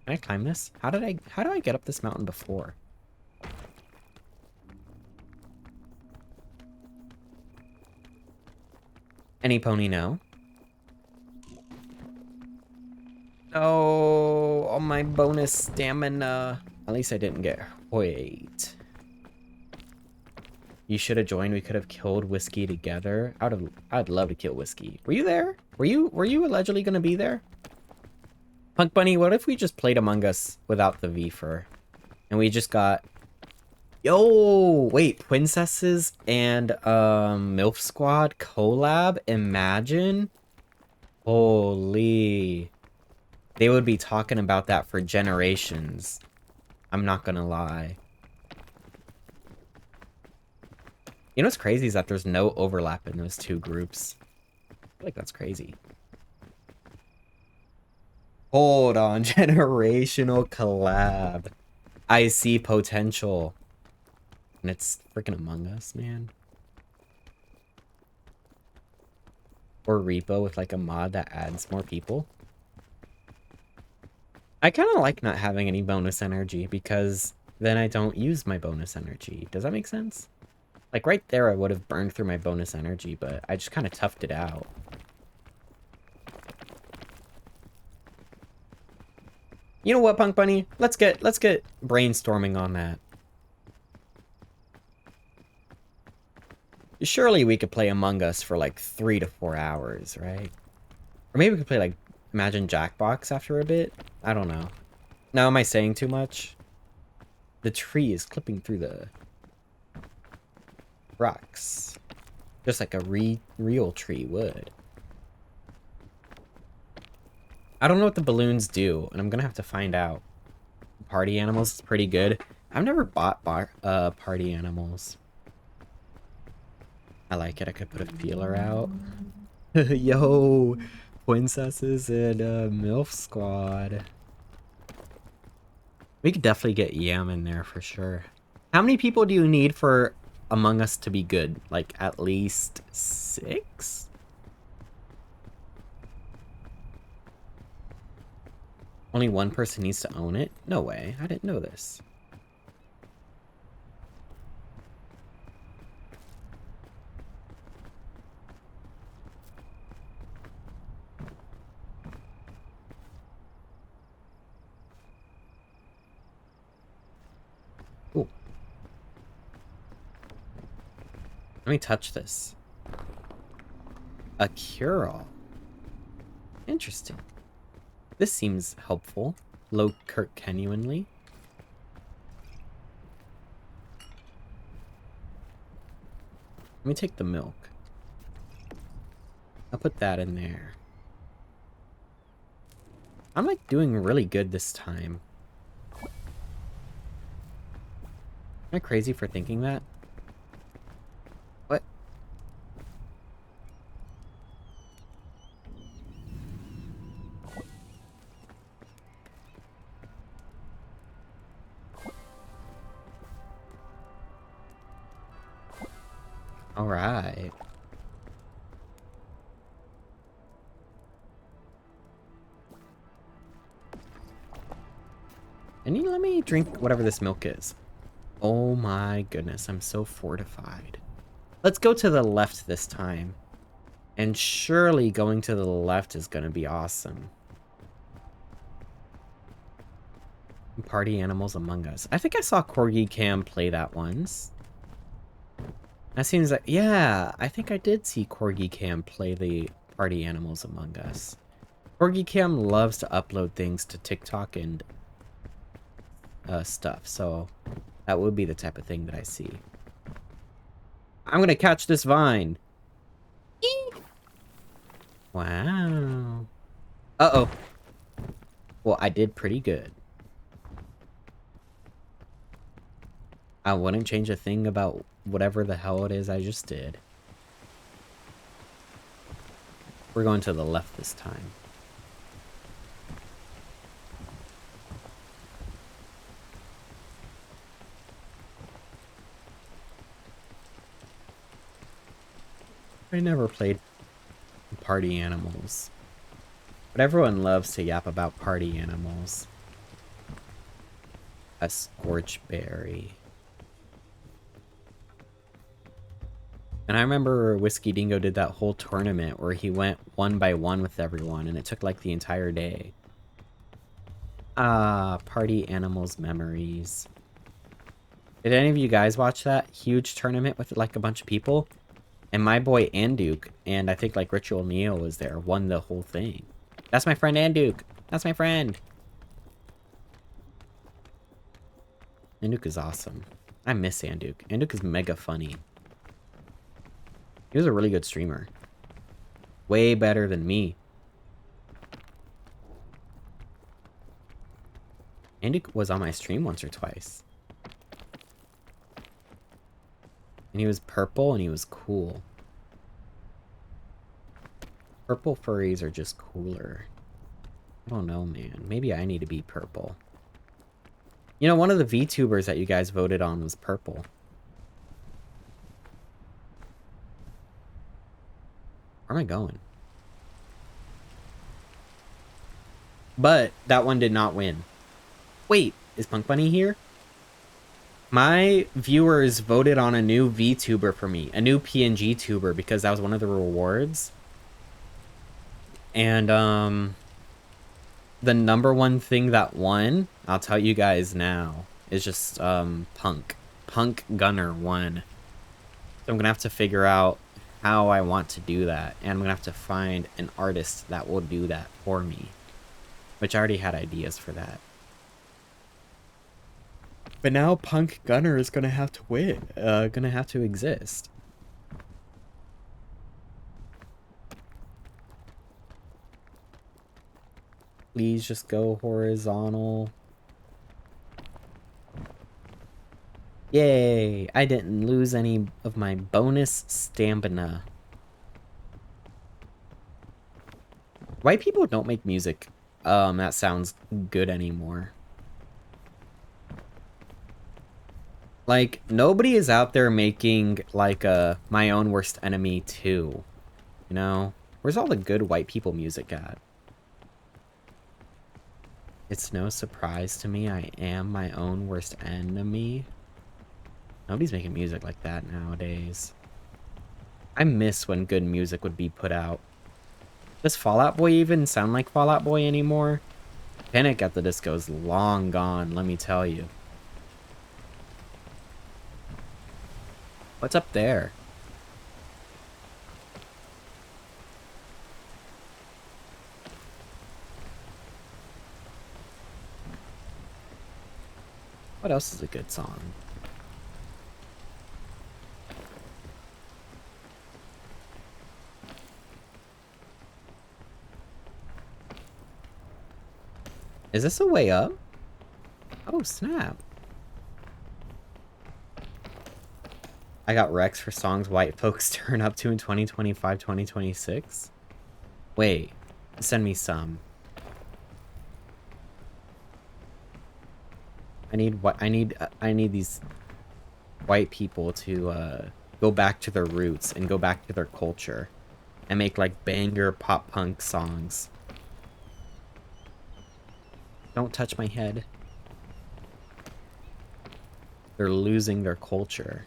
S1: Can I climb this? How do I get up this mountain before? Any pony know? Oh, all my bonus stamina. At least I didn't get wait. You should have joined. We could have killed Whiskey together. I'd love to kill Whiskey. Were you there? Were you allegedly gonna be there? Punk Bunny, what if we just played Among Us without the V-Fur? And we just got... Yo! Wait, Princesses and MILF Squad collab? Imagine? Holy... They would be talking about that for generations. I'm not gonna lie. You know what's crazy is that there's no overlap in those two groups. I feel like that's crazy. Hold on, generational collab. I see potential. And it's freaking Among Us, man. Or Repo with like a mod that adds more people. I kind of like not having any bonus energy because then I don't use my bonus energy. Does that make sense? Like right there I would have burned through my bonus energy, but I just kind of toughed it out. You know what, Punk Bunny? Let's get brainstorming on that. Surely we could play Among Us for like 3 to 4 hours, right? Or maybe we could play like Imagine Jackbox after a bit. I don't know. Now am I saying too much? The tree is clipping through the rocks. Just like a real tree would. I don't know what the balloons do, and I'm gonna have to find out. Party animals is pretty good. I've never bought party animals. I like it. I could put a feeler out. Yo, princesses and MILF squad. We could definitely get Yam in there for sure. How many people do you need for Among Us to be good? Like at least 6? Only one person needs to own it? No way. I didn't know this. Ooh. Let me touch this. A cure-all. Interesting. This seems helpful. Low Kirk-genuinely. Let me take the milk. I'll put that in there. I'm like doing really good this time. Am I crazy for thinking that? What? All right. And you let me drink whatever this milk is. Oh my goodness, I'm so fortified. Let's go to the left this time. And surely going to the left is going to be awesome. Party animals Among Us. I think I saw Corgi Cam play that once. That seems like, yeah, I think I did see Corgi Cam play the Party Animals Among Us. Corgi Cam loves to upload things to TikTok and stuff, so that would be the type of thing that I see. I'm gonna catch this vine. Eek. Wow. Uh-oh. Well, I did pretty good. I wouldn't change a thing about whatever the hell it is I just did. We're going to the left this time. I never played Party Animals. But everyone loves to yap about party animals. A Scorchberry. And I remember Whiskey Dingo did that whole tournament where he went 1 by 1 with everyone, and it took like the entire day. Ah, Party Animals memories. Did any of you guys watch that huge tournament with like a bunch of people? And my boy Anduke, and I think like Ritual Neo was there, won the whole thing. That's my friend Anduke. That's my friend. Anduke is awesome. I miss Anduke. Anduke is mega funny. He was a really good streamer. Way better than me. Anduke was on my stream once or twice. And he was purple and he was cool. Purple furries are just cooler. I don't know, man. Maybe I need to be purple. You know, one of the VTubers that you guys voted on was purple. Where am I going? But that one did not win. Wait, is Punk Bunny here? My viewers voted on a new VTuber for me, a new PNG tuber, because that was one of the rewards. And the number one thing that won, I'll tell you guys now, is just Punk. Punk Gunnar won. So I'm gonna have to figure out how I want to do that, and I'm gonna have to find an artist that will do that for me, which I already had ideas for that. But now Punk Gunner is gonna have to win. Gonna have to exist. Please just go horizontal. Yay! I didn't lose any of my bonus stamina. White people don't make music that sounds good anymore. Like, nobody is out there making, like, My Own Worst Enemy 2. You know? Where's all the good white people music at? It's no surprise to me I am my own worst enemy. Nobody's making music like that nowadays. I miss when good music would be put out. Does Fall Out Boy even sound like Fall Out Boy anymore? Panic at the Disco's long gone, let me tell you. What's up there? What else is a good song? Is this a way up? Oh, snap. I got Rex for songs white folks turn up to in 2025, 2026. Wait, send me some. I need these white people to go back to their roots and go back to their culture and make like banger pop punk songs. Don't touch my head. They're losing their culture.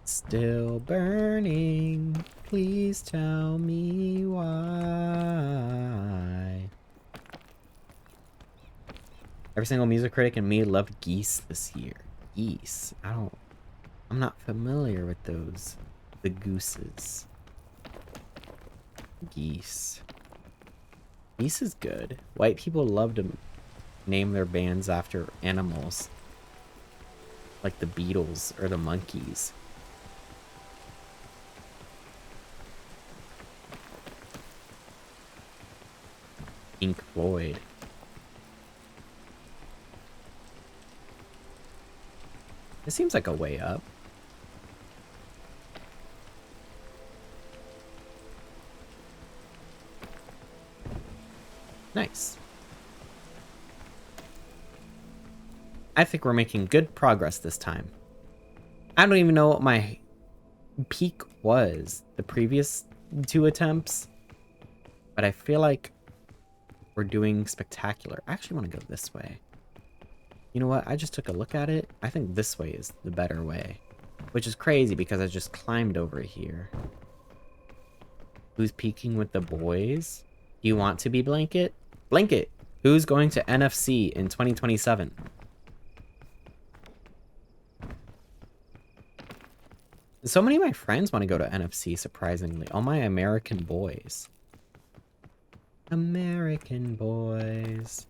S1: Still burning. Please tell me why. Every single music critic and me loved Geese this year. Geese. I'm not familiar with those. The Gooses. Geese. Geese is good. White people love to name their bands after animals. Like the Beatles or the Monkees. Pink Floyd. It seems like a way up. Nice. I think we're making good progress this time. I don't even know what my peak was the previous 2 attempts, but I feel like we're doing spectacular. I actually want to go this way. You know what? I just took a look at it. I think this way is the better way, which is crazy because I just climbed over here. Who's peeking with the boys? You want to be Blanket? Blanket! Who's going to NFC in 2027? So many of my friends want to go to NFC, surprisingly. All my American boys. American boys.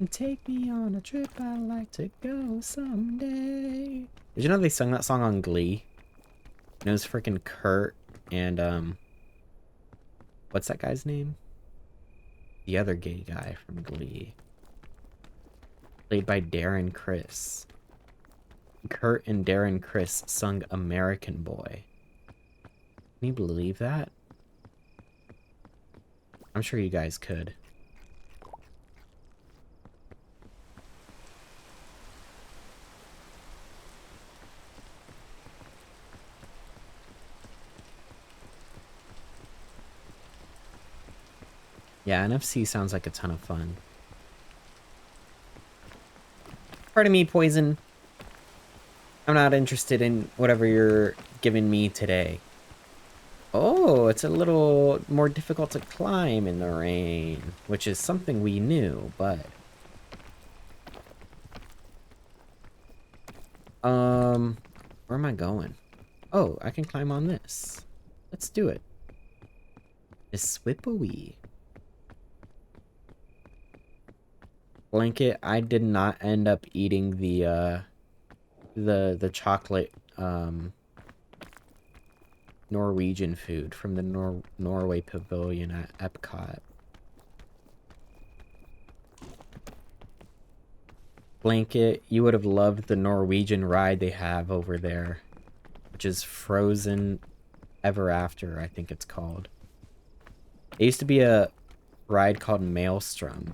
S1: Take me on a trip I'd like to go someday. Did you know they sung that song on Glee? And it was freaking Kurt and, what's that guy's name? The other gay guy from Glee. Played by Darren Criss. Kurt and Darren Criss sung American Boy. Can you believe that? I'm sure you guys could. Yeah, NFC sounds like a ton of fun. Pardon me, Poison. I'm not interested in whatever you're giving me today. Oh, it's a little more difficult to climb in the rain, which is something we knew, but... Where am I going? Oh, I can climb on this. Let's do it. It's Swipawee. Blanket, I did not end up eating the chocolate, Norwegian food from the Norway Pavilion at Epcot. Blanket, you would have loved the Norwegian ride they have over there, which is Frozen Ever After, I think it's called. It used to be a ride called Maelstrom,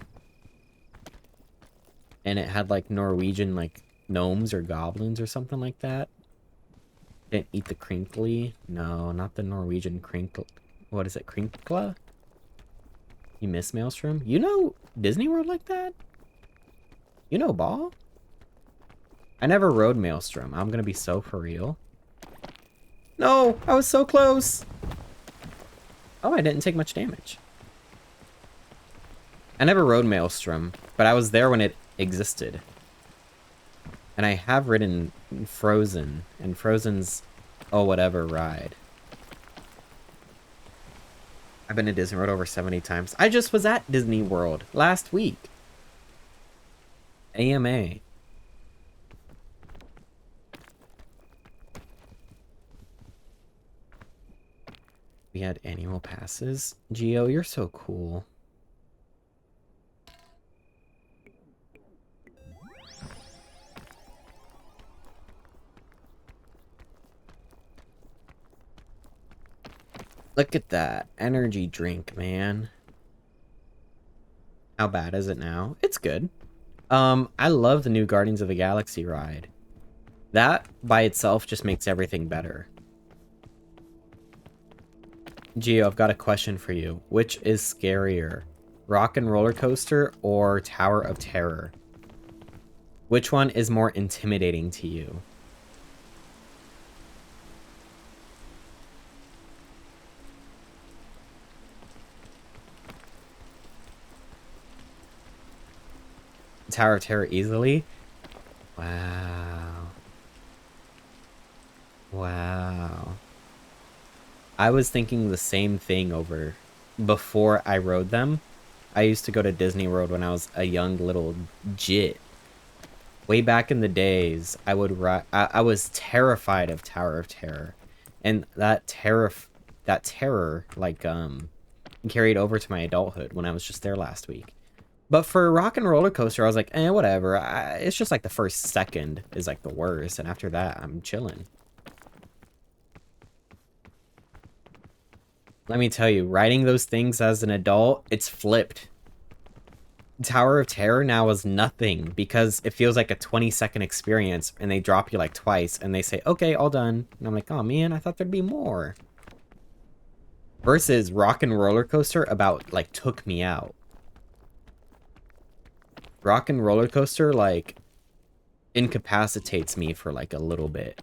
S1: and it had like Norwegian like gnomes or goblins or something like that. Didn't eat the crinkly. No, not the Norwegian crinkle. What is it, crinkla? You miss Maelstrom? You know Disney World like that? You know Ball? I never rode Maelstrom. I'm gonna be so for real. No, I was so close. Oh, I didn't take much damage. I never rode Maelstrom, but I was there when it existed. And I have ridden Frozen, and Frozen's oh whatever ride. I've been to Disney World over 70 times. I just was at Disney World last week. AMA. We had annual passes. Geo, you're so cool. Look at that energy drink, man. How bad is it now? It's good. I love the new Guardians of the Galaxy ride. That by itself just makes everything better. Gio, I've got a question for you. Which is scarier? Rock and Roller Coaster or Tower of Terror? Which one is more intimidating to you? Tower of Terror easily? Wow. Wow. I was thinking the same thing over before I rode them. I used to go to Disney World when I was a young little jit. Way back in the days, I would I was terrified of Tower of Terror. And that terror like carried over to my adulthood when I was just there last week. But for Rock and Roller Coaster, I was like, whatever. It's just like the first second is like the worst, and after that, I'm chilling. Let me tell you, riding those things as an adult, it's flipped. Tower of Terror now is nothing because it feels like a 20-second experience, and they drop you like twice, and they say, okay, all done. And I'm like, oh man, I thought there'd be more. Versus Rock and Roller Coaster about like took me out. Rock and Roller Coaster like incapacitates me for like a little bit.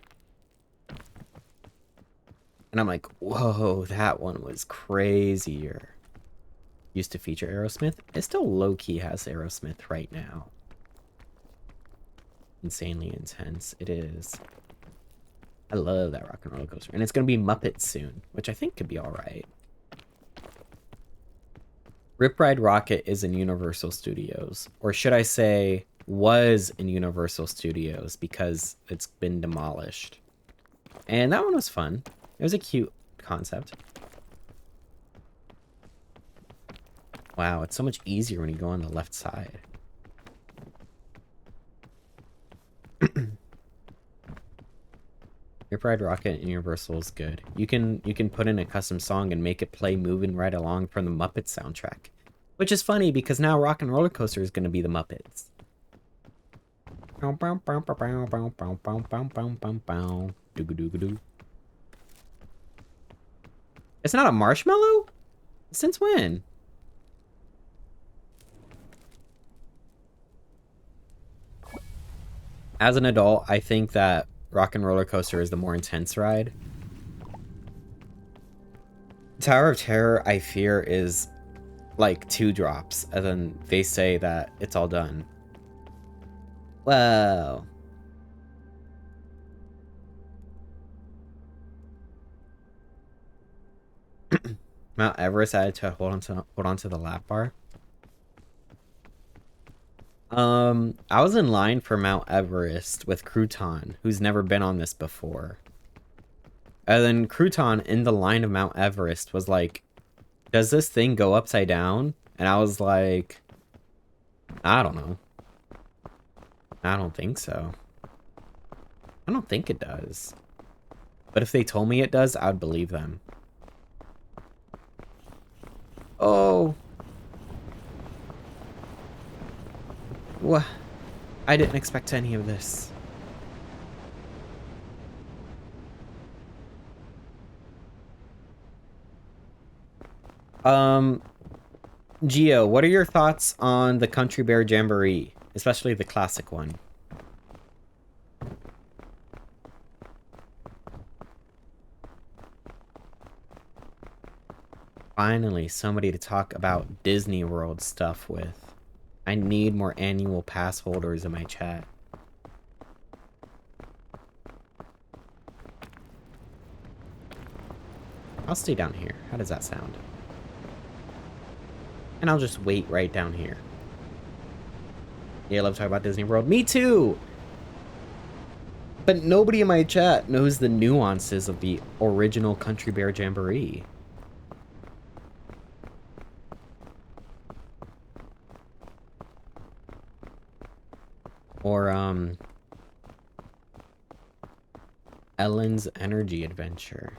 S1: And I'm like, whoa, that one was crazier. Used to feature Aerosmith. It still low-key has Aerosmith right now. Insanely intense. It is. I love that Rock and Roller Coaster. And it's going to be Muppets soon, which I think could be alright. Rip Ride Rocket is in Universal Studios. Or should I say, was in Universal Studios because it's been demolished. And that one was fun. It was a cute concept. Wow, it's so much easier when you go on the left side. Rip Ride Rocket in Universal is good. You can put in a custom song and make it play moving right along from the Muppets soundtrack. Which is funny because now Rock and Roller Coaster is going to be the Muppets. It's not a marshmallow? Since when? As an adult, I think that Rock and Roller Coaster is the more intense ride. Tower of Terror, I fear, is like 2 drops, and then they say that it's all done. Whoa. Mount Everest, I had to hold on to the lap bar. I was in line for Mount Everest with Crouton, who's never been on this before. And then Crouton in the line of Mount Everest was like, does this thing go upside down? And I was like, I don't know. I don't think so. I don't think it does. But if they told me it does, I'd believe them. Oh. What? I didn't expect any of this. Gio, what are your thoughts on the Country Bear Jamboree, especially the classic one? Finally, somebody to talk about Disney World stuff with. I need more annual pass holders in my chat. I'll stay down here. How does that sound? And I'll just wait right down here. Yeah, I love talking about Disney World. Me too! But nobody in my chat knows the nuances of the original Country Bear Jamboree. Or, Ellen's Energy Adventure.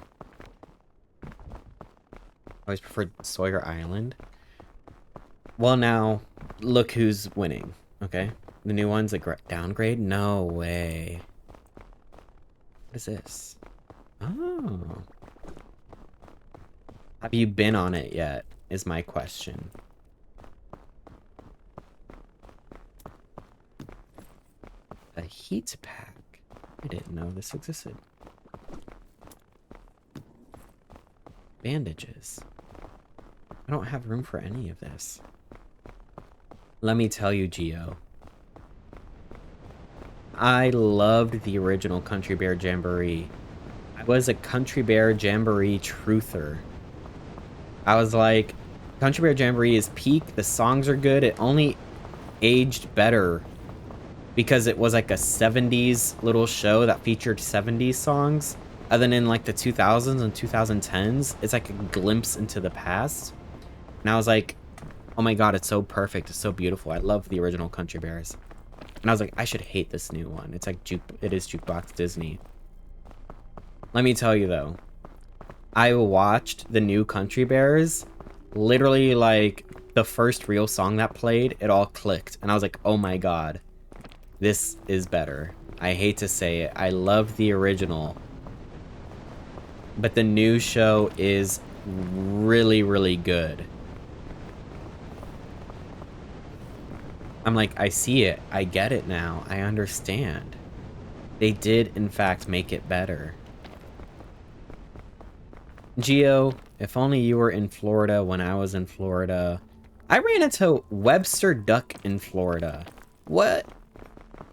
S1: Always preferred Sawyer Island. Well, now, look who's winning, okay? The new one's a downgrade? No way. What is this? Oh. Have you been on it yet, is my question. A heat pack. I didn't know this existed. Bandages. I don't have room for any of this. Let me tell you, Gio. I loved the original Country Bear Jamboree. I was a Country Bear Jamboree truther. I was like, Country Bear Jamboree is peak, the songs are good, it only aged better because it was like a 70s little show that featured 70s songs. And then in like the 2000s and 2010s, it's like a glimpse into the past. And I was like, oh my god, it's so perfect, it's so beautiful. I love the original Country Bears. And I was like, I should hate this new one. It's like it is Jukebox Disney. Let me tell you though, I watched the new Country Bears. Literally, like the first real song that played, it all clicked, and I was like, oh my god, this is better. I hate to say it, I love the original, but the new show is really, really good. I'm like, I see it. I get it now. I understand. They did, in fact, make it better. Gio, if only you were in Florida when I was in Florida. I ran into Webster Duck in Florida. What?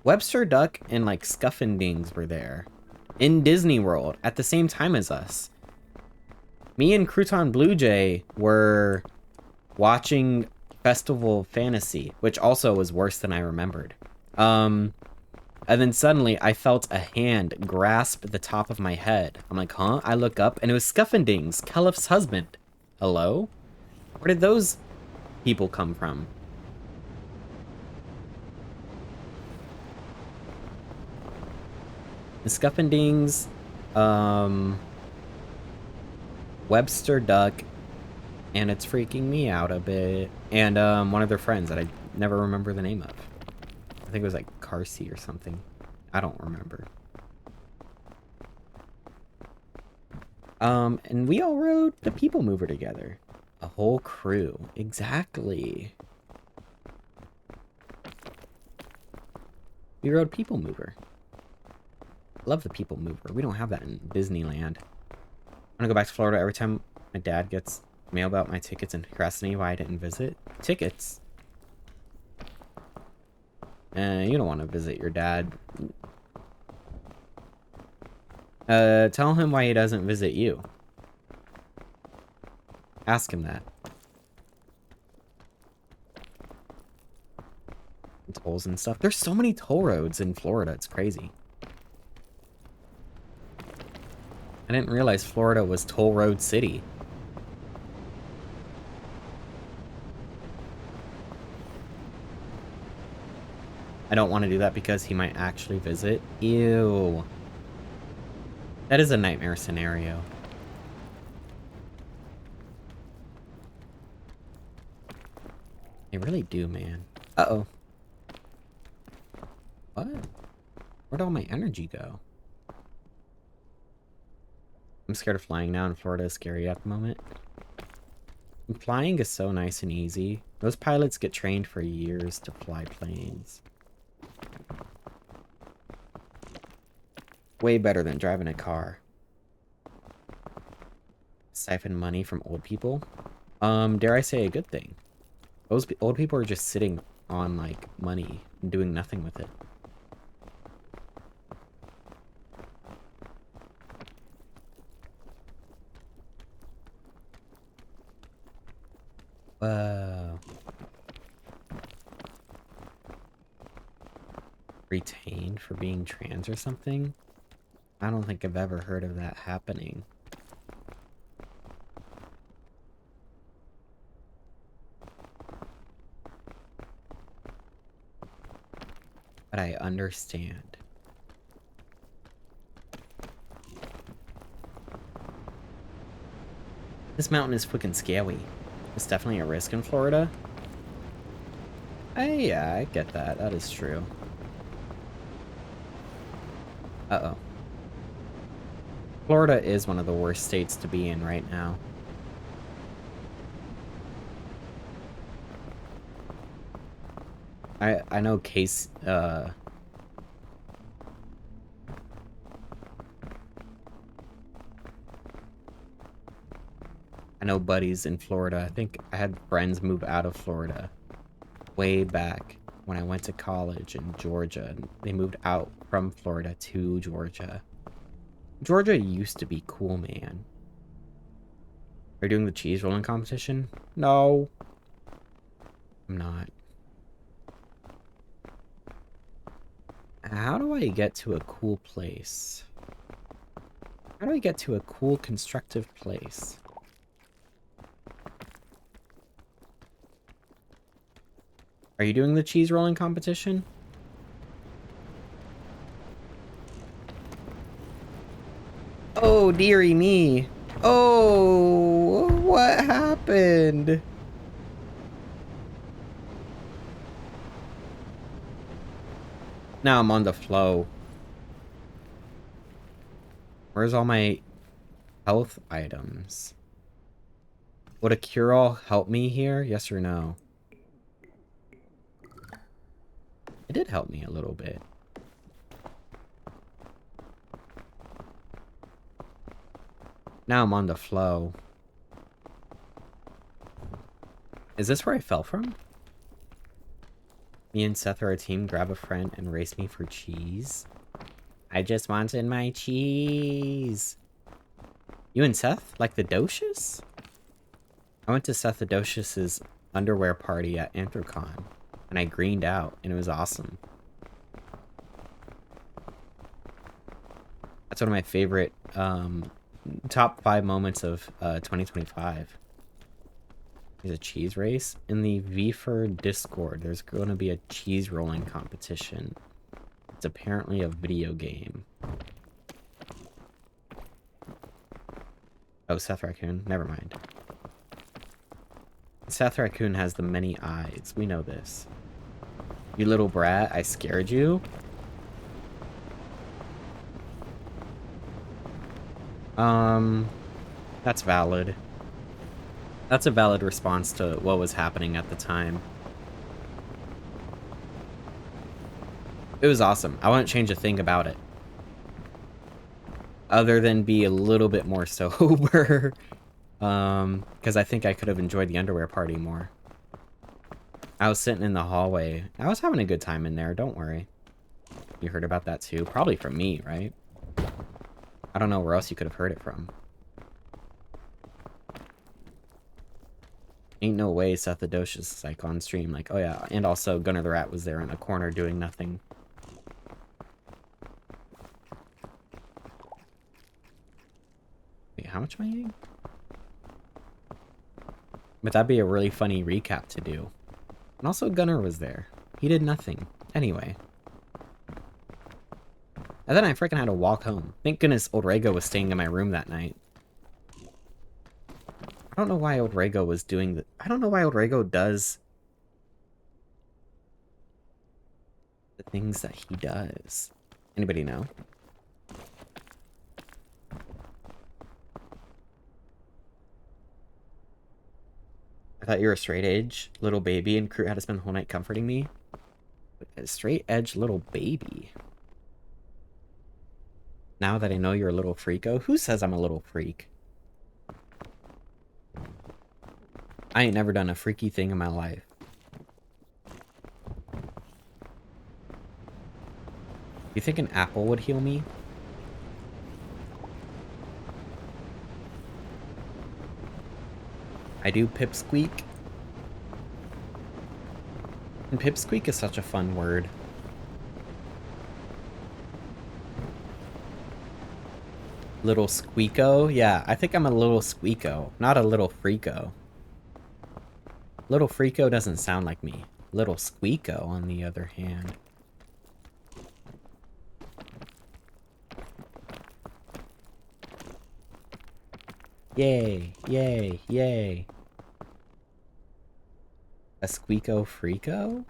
S1: Webster Duck and, like, Scuffendings were there. In Disney World at the same time as us. Me and Crouton Blue Jay were watching Festival of Fantasy, which also was worse than I remembered. And then suddenly I felt a hand grasp the top of my head. I'm like, huh? I look up and it was Scuffendings, Kelliff's husband. Hello? Where did those people come from? The Scuffendings, Webster Duck, and it's freaking me out a bit. And one of their friends that I never remember the name of. I think it was like Carsey or something. I don't remember. And we all rode the People Mover together. A whole crew. Exactly. We rode People Mover. Love the People Mover. We don't have that in Disneyland. I'm gonna go back to Florida every time my dad gets mail about my tickets and procrastinate why I didn't visit. Tickets? You don't want to visit your dad. Tell him why he doesn't visit you. Ask him that. Tolls and stuff. There's so many toll roads in Florida. It's crazy. I didn't realize Florida was Toll Road City. I don't want to do that because he might actually visit. Ew. That is a nightmare scenario. They really do, man. Uh-oh. What? Where'd all my energy go? I'm scared of flying now, and Florida is scary at the moment. And flying is so nice and easy. Those pilots get trained for years to fly planes. Way better than driving a car. Siphon money from old people. Dare I say a good thing? Those old people are just sitting on, like, money and doing nothing with it. Whoa. Retained for being trans or something? I don't think I've ever heard of that happening. But I understand. This mountain is fucking scary. It's definitely a risk in Florida. Yeah, I get that. That is true. Uh-oh. Florida is one of the worst states to be in right now. I know Case, I know buddies in Florida. I think I had friends move out of Florida way back when I went to college in Georgia. And they moved out from Florida to Georgia. Georgia used to be cool, man. Are you doing the cheese rolling competition? No. I'm not. How do I get to a cool place? How do I get to a cool, constructive place? Are you doing the cheese rolling competition? Oh, dearie me. Oh, what happened? Now I'm on the flow. Where's all my health items? Would a cure-all help me here? Yes or no? It did help me a little bit. Now I'm on the flow. Is this where I fell from? Me and Seth are a team. Grab a friend and race me for cheese. I just wanted my cheese. You and Seth? Like the Docious? I went to Seth the Docious's underwear party at Anthrocon. And I greened out. And it was awesome. That's one of my favorite top 5 moments of 2025. There's a cheese race. In the VFR Discord, there's going to be a cheese rolling competition. It's apparently a video game. Oh, Seth Raccoon. Never mind. Seth Raccoon has the many eyes. We know this. You little brat, I scared you? That's valid. That's a valid response to what was happening at the time. It was awesome. I wouldn't change a thing about it. Other than be a little bit more sober. Because I think I could have enjoyed the underwear party more. I was sitting in the hallway. I was having a good time in there, don't worry. You heard about that too? Probably from me, right? I don't know where else you could have heard it from. Ain't no way Seth Adosh is like on stream like, oh yeah. And also Gunnar the Rat was there in a corner doing nothing. Wait, how much am I eating? But that'd be a really funny recap to do. And also Gunnar was there. He did nothing. Anyway. And then I freaking had to walk home. Thank goodness Old Rego was staying in my room that night. I don't know why Old Rego was doing the... I don't know why Old Rego does the things that he does. Anybody know? I thought you were a straight edge little baby and Crew had to spend the whole night comforting me. A straight edge little baby. Now that I know you're a little freako, who says I'm a little freak? I ain't never done a freaky thing in my life. You think an apple would heal me? I do pipsqueak. And pipsqueak is such a fun word. Little squeako? Yeah, I think I'm a little squeako, not a little freako. Little freako doesn't sound like me. Little squeako, on the other hand. Yay, yay, yay. A squeako freako?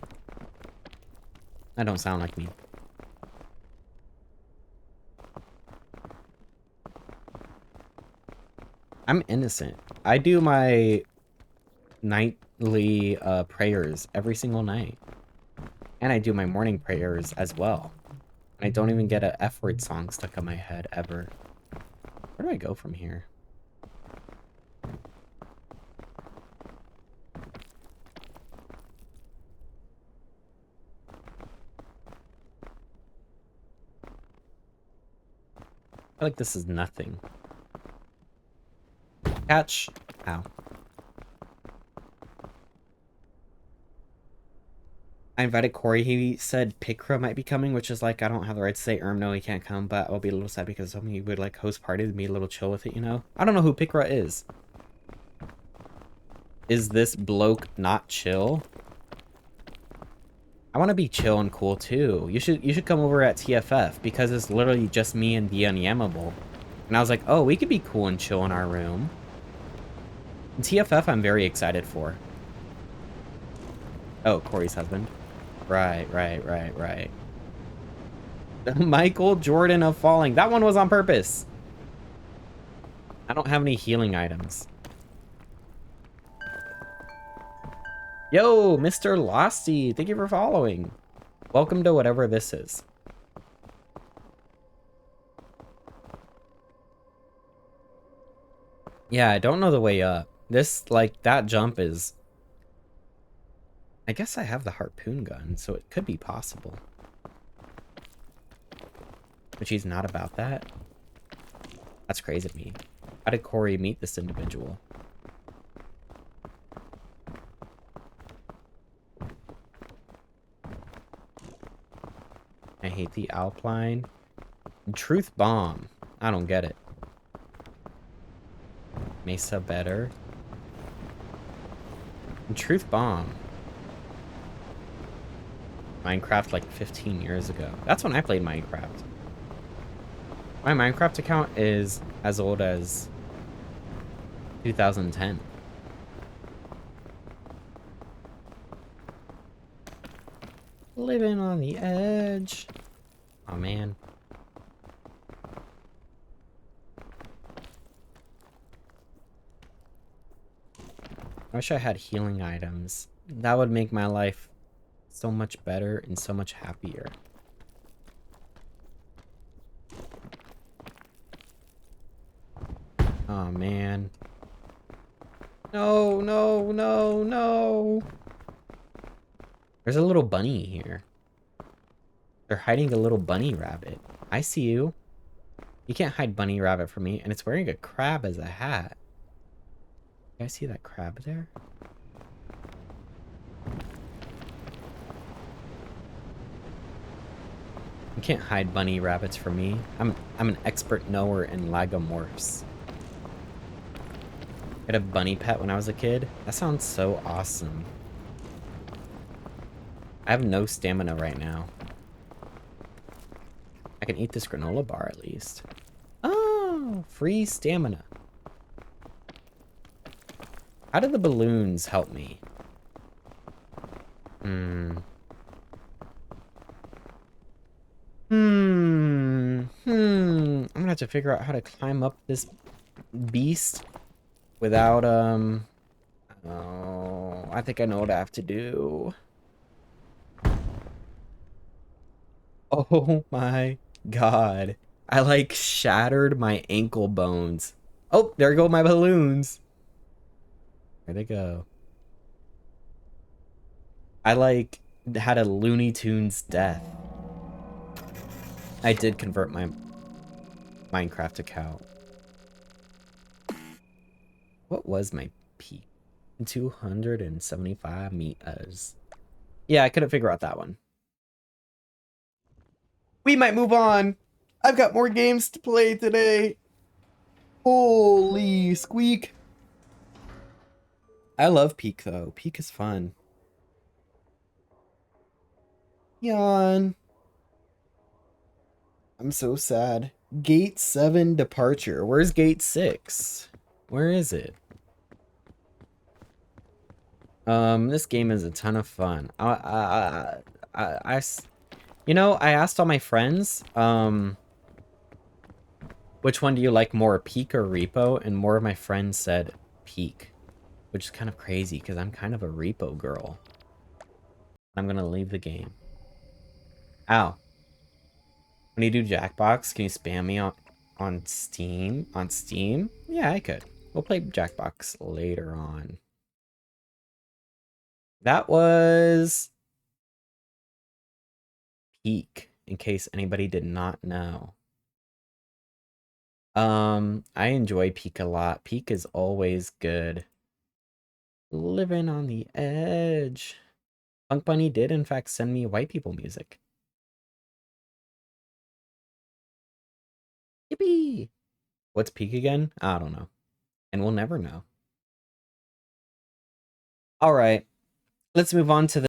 S1: That don't sound like me. I'm innocent. I do my nightly prayers every single night. And I do my morning prayers as well. And I don't even get a F-word song stuck in my head ever. Where do I go from here? I feel like this is nothing. Catch. Ow. I invited Corey. He said Pikra might be coming, which is like, I don't have the right to say no, he can't come, but I'll be a little sad because he would like host party and be a little chill with it, you know? I don't know who Pikra is. Is this bloke not chill? I want to be chill and cool too. You should come over at TFF because it's literally just me and the Unyammable. And I was like, oh, we could be cool and chill in our room. And TFF I'm very excited for. Oh, Corey's husband. Right. Michael Jordan of Falling. That one was on purpose. I don't have any healing items. Yo, Mr. Losty. Thank you for following. Welcome to whatever this is. Yeah, I don't know the way up. This, like, that jump is... I guess I have the harpoon gun, so it could be possible. But she's not about that? That's crazy to me. How did Corey meet this individual? I hate the Alpine. Truth Bomb. I don't get it. Mesa better. Truth Bomb. Minecraft like 15 years ago. That's when I played Minecraft. My Minecraft account is as old as 2010. Living on the edge. Oh man. I wish I had healing items. That would make my life so much better and so much happier. Oh, man. No, no, no, no. There's a little bunny here. They're hiding a little bunny rabbit. I see you. You can't hide bunny rabbit from me, and it's wearing a crab as a hat. You guys see that crab there? You can't hide bunny rabbits from me. I'm an expert knower in lagomorphs. I had a bunny pet when I was a kid. That sounds so awesome. I have no stamina right now. I can eat this granola bar at least. Oh, free stamina. How did the balloons help me? I'm gonna have to figure out how to climb up this beast without, oh, I think I know what I have to do. Oh my god. I like shattered my ankle bones. Oh, there go my balloons. There they go. I like had a Looney Tunes death. I did convert my Minecraft account. What was my peak? 275 meters. Yeah, I couldn't figure out that one. We might move on. I've got more games to play today. Holy squeak. I love Peak though. Peak is fun. Yawn. I'm so sad. Gate 7 departure. Where's gate 6? Where is it? This game is a ton of fun. You know, I asked all my friends, which one do you like more, Peak or Repo? And more of my friends said Peak, which is kind of crazy because I'm kind of a Repo girl. I'm gonna leave the game. Ow. When you do Jackbox, can you spam me on Steam? On Steam? Yeah, I could. We'll play Jackbox later on. That was Peak, in case anybody did not know. I enjoy Peak a lot. Peak is always good. Living on the edge. Punk Bunny did, in fact, send me white people music. Yippee! What's Peak again? I don't know. And we'll never know. All right. Let's move on to the